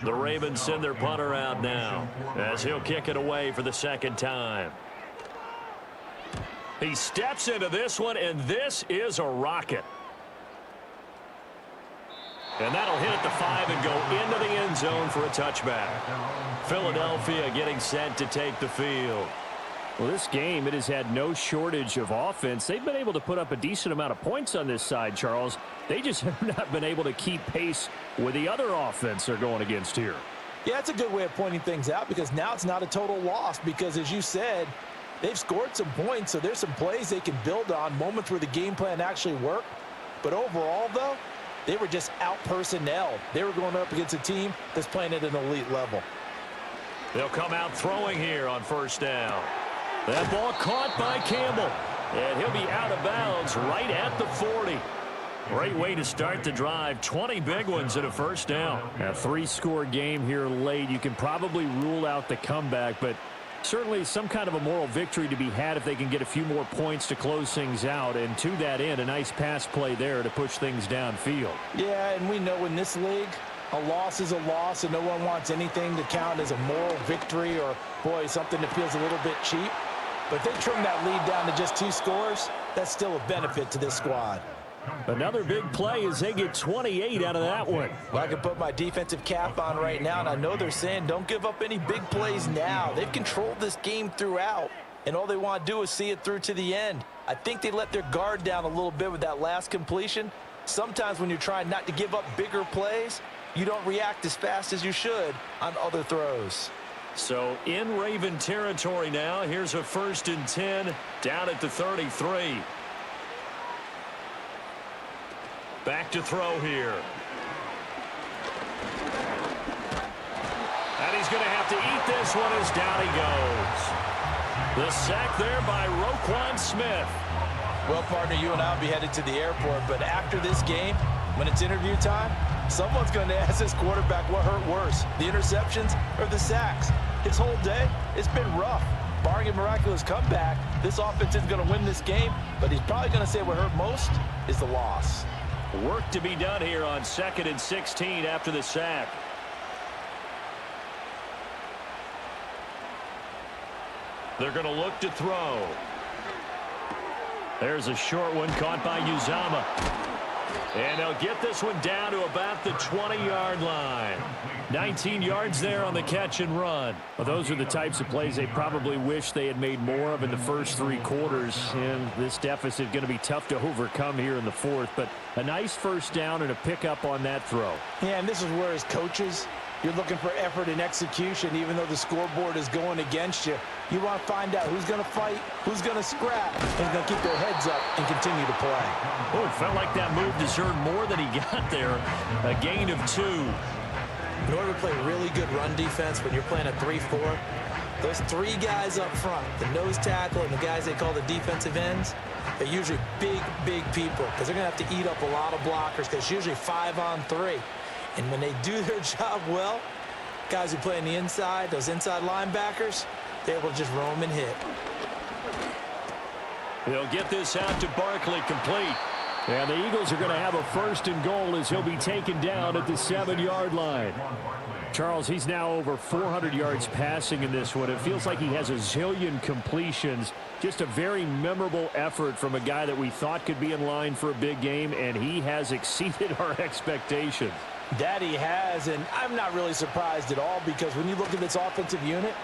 The Ravens send their punter out now as he'll kick it away for the second time. He steps into this one, and this is a rocket. And that'll hit at the 5 and go into the end zone for a touchback. Philadelphia getting set to take the field. Well, this game, it has had no shortage of offense. They've been able to put up a decent amount of points on this side, Charles. They just have not been able to keep pace with the other offense they're going against here. Yeah, it's a good way of pointing things out because now it's not a total loss because, as you said, they've scored some points, so there's some plays they can build on, moments where the game plan actually worked. But overall, though, they were just out-personnel. They were going up against a team that's playing at an elite level. They'll come out throwing here on first down. That ball caught by Campbell. And he'll be out of bounds right at the 40. Great way to start the drive. 20 big ones and a first down. A 3-score game here late. You can probably rule out the comeback, but certainly some kind of a moral victory to be had if they can get a few more points to close things out. And to that end, a nice pass play there to push things downfield. Yeah, and we know in this league, a loss is a loss, and no one wants anything to count as a moral victory or, boy, something that feels a little bit cheap. But if they trim that lead down to just 2 scores, that's still a benefit to this squad. Another big play as they get 28 out of that one. Well, I can put my defensive cap on right now, and I know they're saying don't give up any big plays now. They've controlled this game throughout, and all they want to do is see it through to the end. I think they let their guard down a little bit with that last completion. Sometimes when you're trying not to give up bigger plays, you don't react as fast as you should on other throws. So in Raven territory now, here's a 1st and 10 down at the 33. Back to throw here. And he's going to have to eat this one as down he goes. The sack there by Roquan Smith. Well, partner, you and I will be headed to the airport, but after this game, when it's interview time, someone's going to ask this quarterback what hurt worse, the interceptions or the sacks. His whole day, it's been rough. Barring a miraculous comeback, this offense isn't going to win this game, but he's probably going to say what hurt most is the loss. Work to be done here on 2nd and 16 after the sack. They're going to look to throw. There's a short one caught by Uzama. And they'll get this one down to about the 20-yard line. 19 yards there on the catch and run. Well, those are the types of plays they probably wish they had made more of in the first 3 quarters. And this deficit going to be tough to overcome here in the 4th. But a nice first down and a pickup on that throw. Yeah, and this is where as coaches, you're looking for effort and execution, even though the scoreboard is going against you. You want to find out who's going to fight, who's going to scrap, and who's going to keep their heads up and continue to play. Oh, it felt like that move deserved more than he got there. A gain of 2. In order to play really good run defense when you're playing a 3-4, those 3 guys up front, the nose tackle and the guys they call the defensive ends, they're usually big, big people because they're going to have to eat up a lot of blockers because it's usually 5-on-3. And when they do their job well, guys who play on the inside, those inside linebackers, they're able to just roam and hit. They'll get this out to Barkley, complete. And the Eagles are going to have a 1st and goal as he'll be taken down at the 7-yard line. Charles, he's now over 400 yards passing in this one. It feels like he has a zillion completions. Just a very memorable effort from a guy that we thought could be in line for a big game, and he has exceeded our expectations. That he has, and I'm not really surprised at all because when you look at this offensive unit,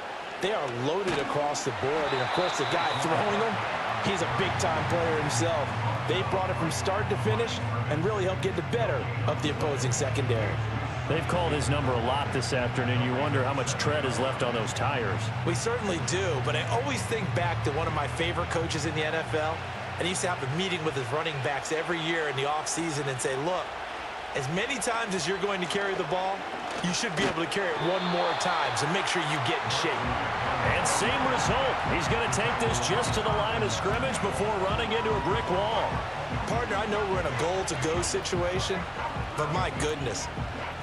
they are loaded across the board. And, of course, the guy throwing them, he's a big-time player himself. They brought it from start to finish and really helped get the better of the opposing secondary. They've called his number a lot this afternoon. You wonder how much tread is left on those tires. We certainly do, but I always think back to one of my favorite coaches in the NFL, and he used to have a meeting with his running backs every year in the offseason and say, look, as many times as you're going to carry the ball, you should be able to carry it one more time, so make sure you get in shape. And same result. He's going to take this just to the line of scrimmage before running into a brick wall. Partner, I know we're in a goal-to-go situation, but my goodness,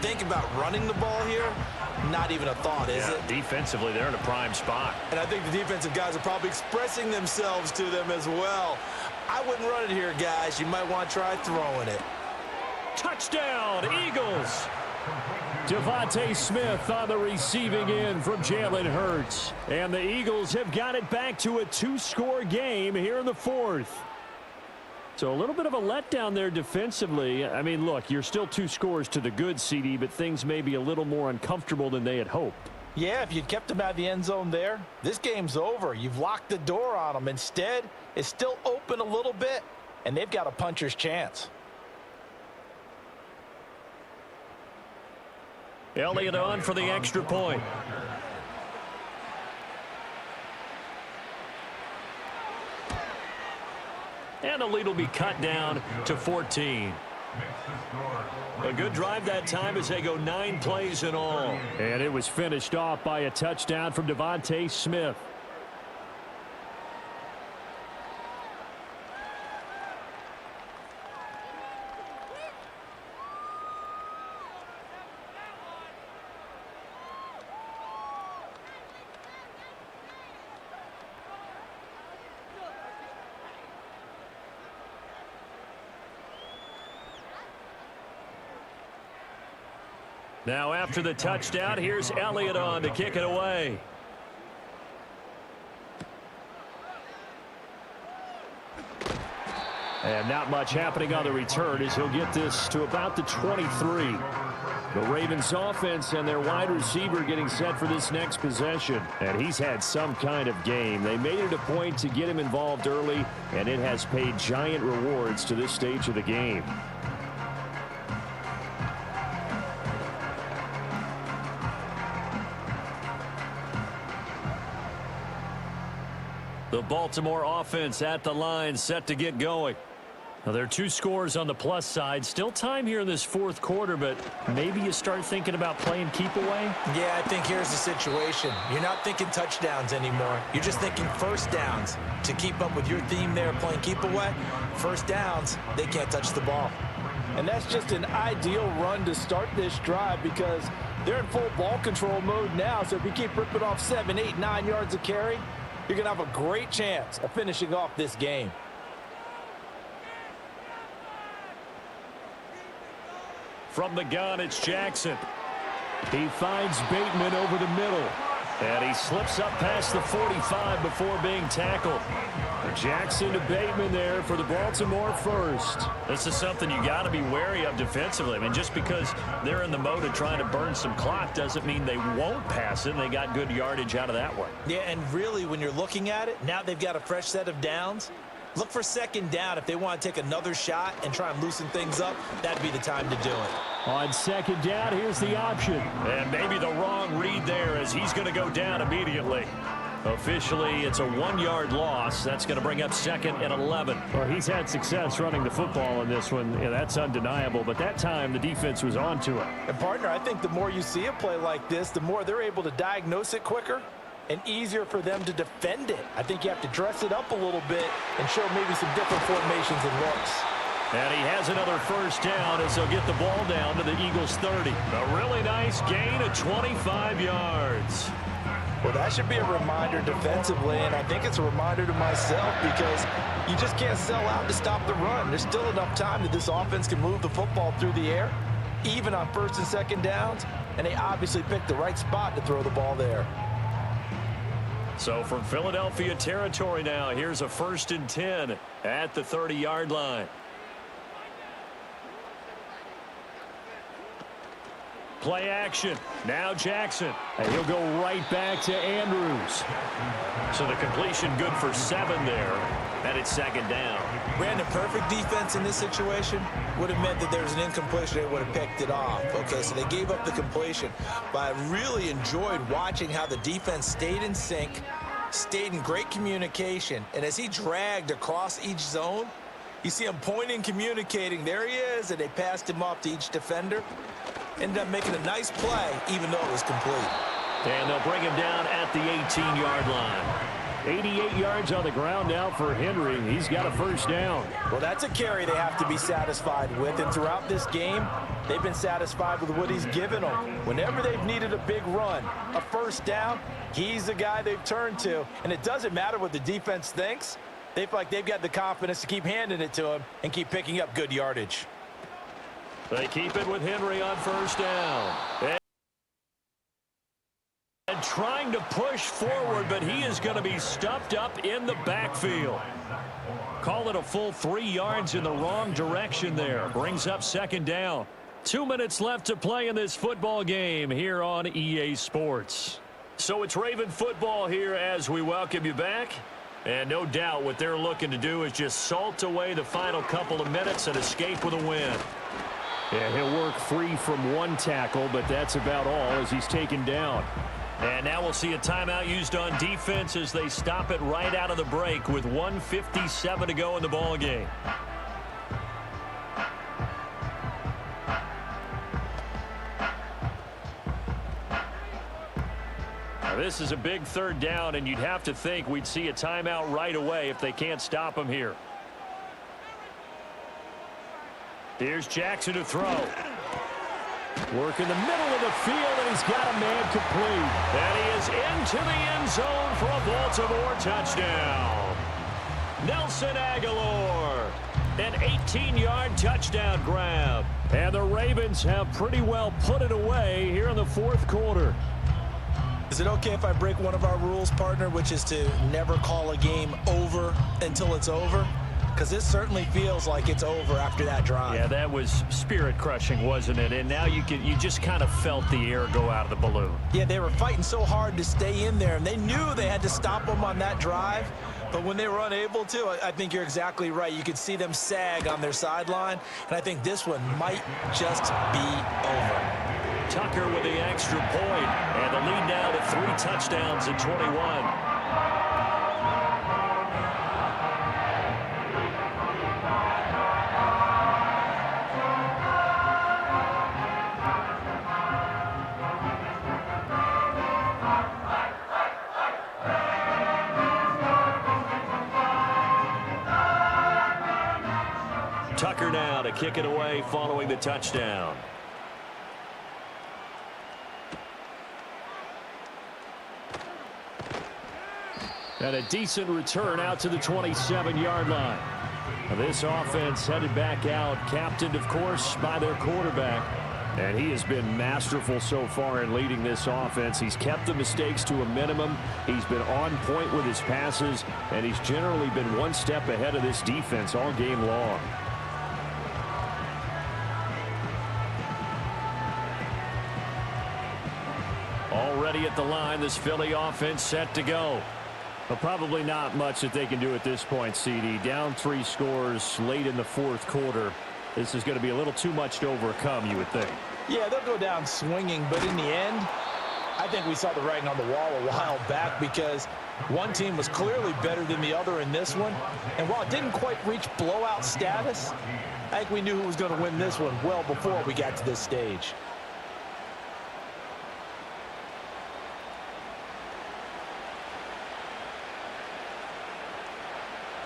think about running the ball here, not even a thought, is it? Defensively, they're in a prime spot. And I think the defensive guys are probably expressing themselves to them as well. I wouldn't run it here, guys. You might want to try throwing it. Touchdown, Eagles. Devontae Smith on the receiving end from Jalen Hurts. And the Eagles have got it back to a 2-score game here in the 4th. So a little bit of a letdown there defensively. I mean, look, you're still 2 scores to the good, CD, but things may be a little more uncomfortable than they had hoped. Yeah, if you'd kept them out of the end zone there, this game's over. You've locked the door on them. Instead, it's still open a little bit, and they've got a puncher's chance. Elliott on for the extra point. And the lead will be cut down to 14. A good drive that time as they go 9 plays in all. And it was finished off by a touchdown from Devontae Smith. Now after the touchdown, here's Elliott on to kick it away. And not much happening on the return as he'll get this to about the 23. The Ravens offense and their wide receiver getting set for this next possession. And he's had some kind of game. They made it a point to get him involved early, and it has paid giant rewards to this stage of the game. The Baltimore offense at the line, set to get going. Well, there are two scores on the plus side. Still time here in this fourth quarter, but maybe you start thinking about playing keep away? Yeah, I think here's the situation. You're not thinking touchdowns anymore. You're just thinking first downs. To keep up with your theme there, playing keep away, first downs, they can't touch the ball. And that's just an ideal run to start this drive because they're in full ball control mode now. So if you keep ripping off 7, 8, 9 yards of carry, you're going to have a great chance of finishing off this game. From the gun, it's Jackson. He finds Bateman over the middle. And he slips up past the 45 before being tackled. Jackson to Bateman there for the Baltimore first. This is something you got to be wary of defensively. I mean, just because they're in the mode of trying to burn some clock doesn't mean they won't pass it. They got good yardage out of that one. Yeah, and really, when you're looking at it, now they've got a fresh set of downs. Look for second down. If they want to take another shot and try and loosen things up, that'd be the time to do it. On second down, here's the option. And maybe the wrong read there as he's going to go down immediately. Officially, it's a 1-yard loss. That's going to bring up second and 11. Well, he's had success running the football in this one. Yeah, that's undeniable. But that time, the defense was on to it. And, partner, I think the more you see a play like this, the more they're able to diagnose it quicker and easier for them to defend it. I think you have to dress it up a little bit and show maybe some different formations and looks. And he has another first down as they'll get the ball down to the Eagles' 30. A really nice gain of 25 yards. Well, that should be a reminder defensively, and I think it's a reminder to myself because you just can't sell out to stop the run. There's still enough time that this offense can move the football through the air, even on first and second downs, and they obviously picked the right spot to throw the ball there. So from Philadelphia territory now, here's a 1st and 10 at the 30-yard line. Play action. Now Jackson. And he'll go right back to Andrews. So the completion good for 7 there. And it's second down. Brandon, perfect defense in this situation would have meant that there was an incompletion. They would have picked it off. Okay, so they gave up the completion. But I really enjoyed watching how the defense stayed in sync, stayed in great communication. And as he dragged across each zone, you see him pointing, communicating. There he is, and they passed him off to each defender. Ended up making a nice play, even though it was complete. And they'll bring him down at the 18-yard line. 88 yards on the ground now for Henry. He's got a first down. Well, that's a carry they have to be satisfied with. And throughout this game, they've been satisfied with what he's given them. Whenever they've needed a big run, a first down, he's the guy they've turned to. And it doesn't matter what the defense thinks. They feel like they've got the confidence to keep handing it to him and keep picking up good yardage. They keep it with Henry on first down. And trying to push forward, but he is going to be stuffed up in the backfield. Call it a full 3 yards in the wrong direction there. Brings up second down. 2 minutes left to play in this football game here on EA Sports. So it's Raven football here as we welcome you back. And no doubt what they're looking to do is just salt away the final couple of minutes and escape with a win. Yeah, he'll work free from 1 tackle, but that's about all as he's taken down. And now we'll see a timeout used on defense as they stop it right out of the break with 1:57 to go in the ball game. Now this is a big third down, and you'd have to think we'd see a timeout right away if they can't stop him here. Here's Jackson to throw. Work in the middle of the field, and he's got a man complete. And he is into the end zone for a Baltimore touchdown. Nelson Aguilar, an 18-yard touchdown grab. And the Ravens have pretty well put it away here in the fourth quarter. Is it okay if I break one of our rules, partner, which is to never call a game over until it's over? Because this certainly feels like it's over after that drive. Yeah, that was spirit-crushing, wasn't it? And now you just kind of felt the air go out of the balloon. Yeah, they were fighting so hard to stay in there, and they knew they had to stop them on that drive. But when they were unable to, I think you're exactly right. You could see them sag on their sideline, and I think this one might just be over. Tucker with the extra point, and the lead now to 3 touchdowns at 21. Tucker now to kick it away following the touchdown. And a decent return out to the 27-yard line. This offense headed back out, captained, of course, by their quarterback. And he has been masterful so far in leading this offense. He's kept the mistakes to a minimum. He's been on point with his passes, and he's generally been one step ahead of this defense all game long. Already at the line, this Philly offense set to go. Well, probably not much that they can do at this point, CD. Down 3 scores late in the fourth quarter. This is going to be a little too much to overcome, you would think. Yeah, they'll go down swinging, but in the end, I think we saw the writing on the wall a while back because one team was clearly better than the other in this one. And while it didn't quite reach blowout status, I think we knew who was going to win this one well before we got to this stage.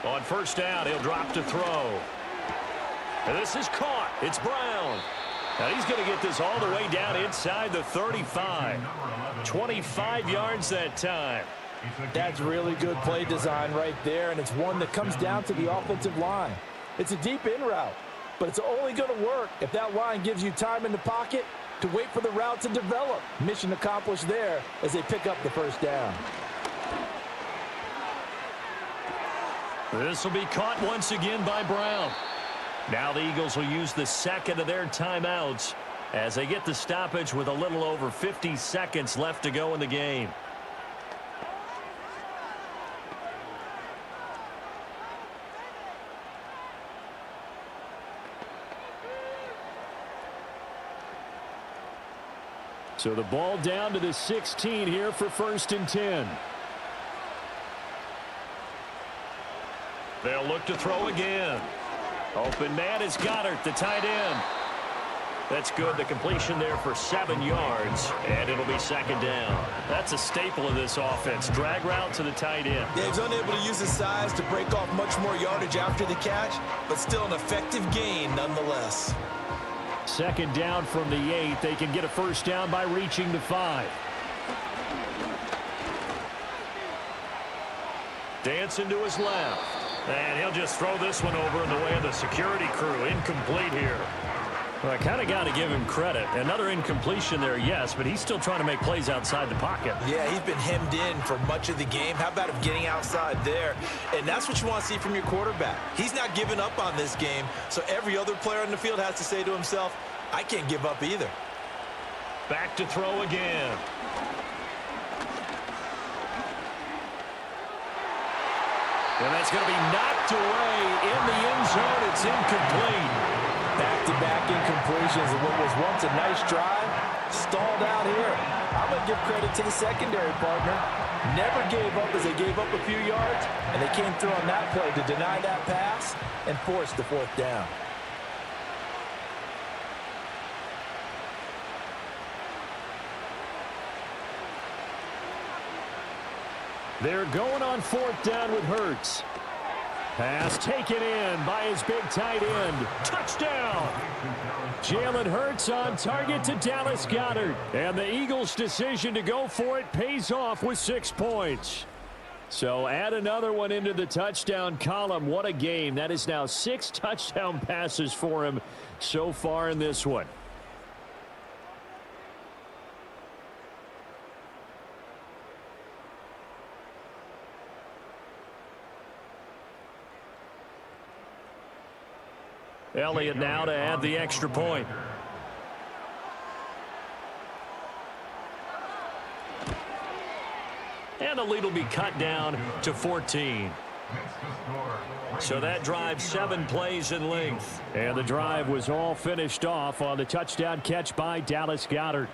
On first down, he'll drop to throw. And this is caught. It's Brown. Now he's going to get this all the way down inside the 35. 25 yards that time. That's really good play design right there, and it's one that comes down to the offensive line. It's a deep in route, but it's only going to work if that line gives you time in the pocket to wait for the route to develop. Mission accomplished there as they pick up the first down. This will be caught once again by Brown. Now the Eagles will use the second of their timeouts as they get the stoppage with a little over 50 seconds left to go in the game. So the ball down to the 16 here for 1st and 10. They'll look to throw again. Open man is Goddard, the tight end. That's good. The completion there for 7 yards, and it'll be 2nd down. That's a staple of this offense. Drag route to the tight end. Yeah, he's unable to use his size to break off much more yardage after the catch, but still an effective gain nonetheless. 2nd down from the 8. They can get a first down by reaching the 5. Dancing to his left. And he'll just throw this one over in the way of the security crew. Incomplete here. Well, I kind of got to give him credit. Another incompletion there, yes, but he's still trying to make plays outside the pocket. Yeah, he's been hemmed in for much of the game. How about him getting outside there? And that's what you want to see from your quarterback. He's not giving up on this game, so every other player on the field has to say to himself, I can't give up either. Back to throw again. And that's going to be knocked away in the end zone. It's incomplete. Back-to-back incompletions of what was once a nice drive, stalled out here. I'm going to give credit to the secondary partner. Never gave up as they gave up a few yards, and they came through on that play to deny that pass and force the 4th down. They're going on 4th down with Hurts. Pass taken in by his big tight end. Touchdown! Jalen Hurts on target to Dallas Goedert. And the Eagles' decision to go for it pays off with 6 points. So add another one into the touchdown column. What a game. That is now 6 touchdown passes for him so far in this one. Elliott now to add the extra point. And the lead will be cut down to 14. So that drive 7 plays in length. And the drive was all finished off on the touchdown catch by Dallas Goedert.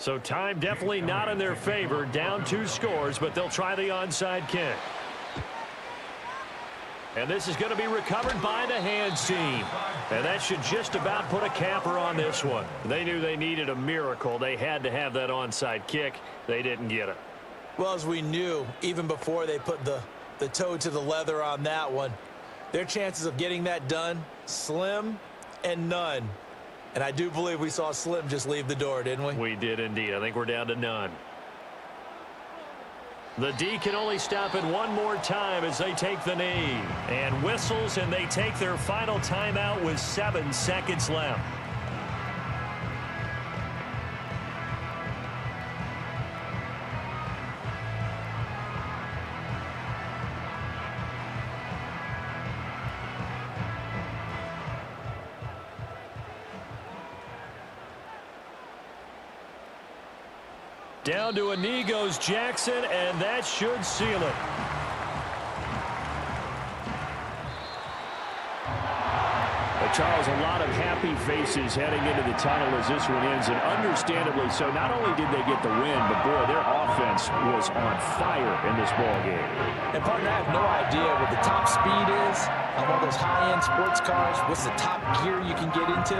So time definitely not in their favor. Down 2 scores, but they'll try the onside kick. And this is going to be recovered by the hands team. And that should just about put a capper on this one. They knew they needed a miracle. They had to have that onside kick. They didn't get it. Well, as we knew, even before they put the toe to the leather on that one, their chances of getting that done, slim and none. And I do believe we saw Slim just leave the door, didn't we? We did indeed. I think we're down to none. The D can only stop it one more time as they take the knee. And whistles, and they take their final timeout with 7 seconds left. Down to a knee goes Jackson, and that should seal it. Well, Charles, a lot of happy faces heading into the tunnel as this one ends, and understandably so. Not only did they get the win, but boy, their offense was on fire in this ball game. And partner, I have no idea what the top speed is on one of those high-end sports cars. What's the top gear you can get into?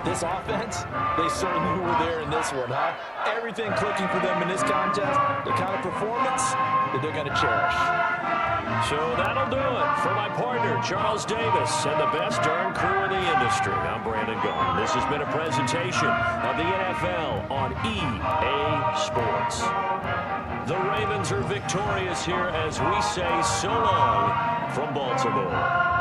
This offense, they certainly were there in this one, huh? Everything clicking for them in this contest, the kind of performance that they're going to cherish. So that'll do it for my partner, Charles Davis, and the best darn crew in the industry. I'm Brandon Gaughan. This has been a presentation of the NFL on EA Sports. The Ravens are victorious here as we say so long from Baltimore.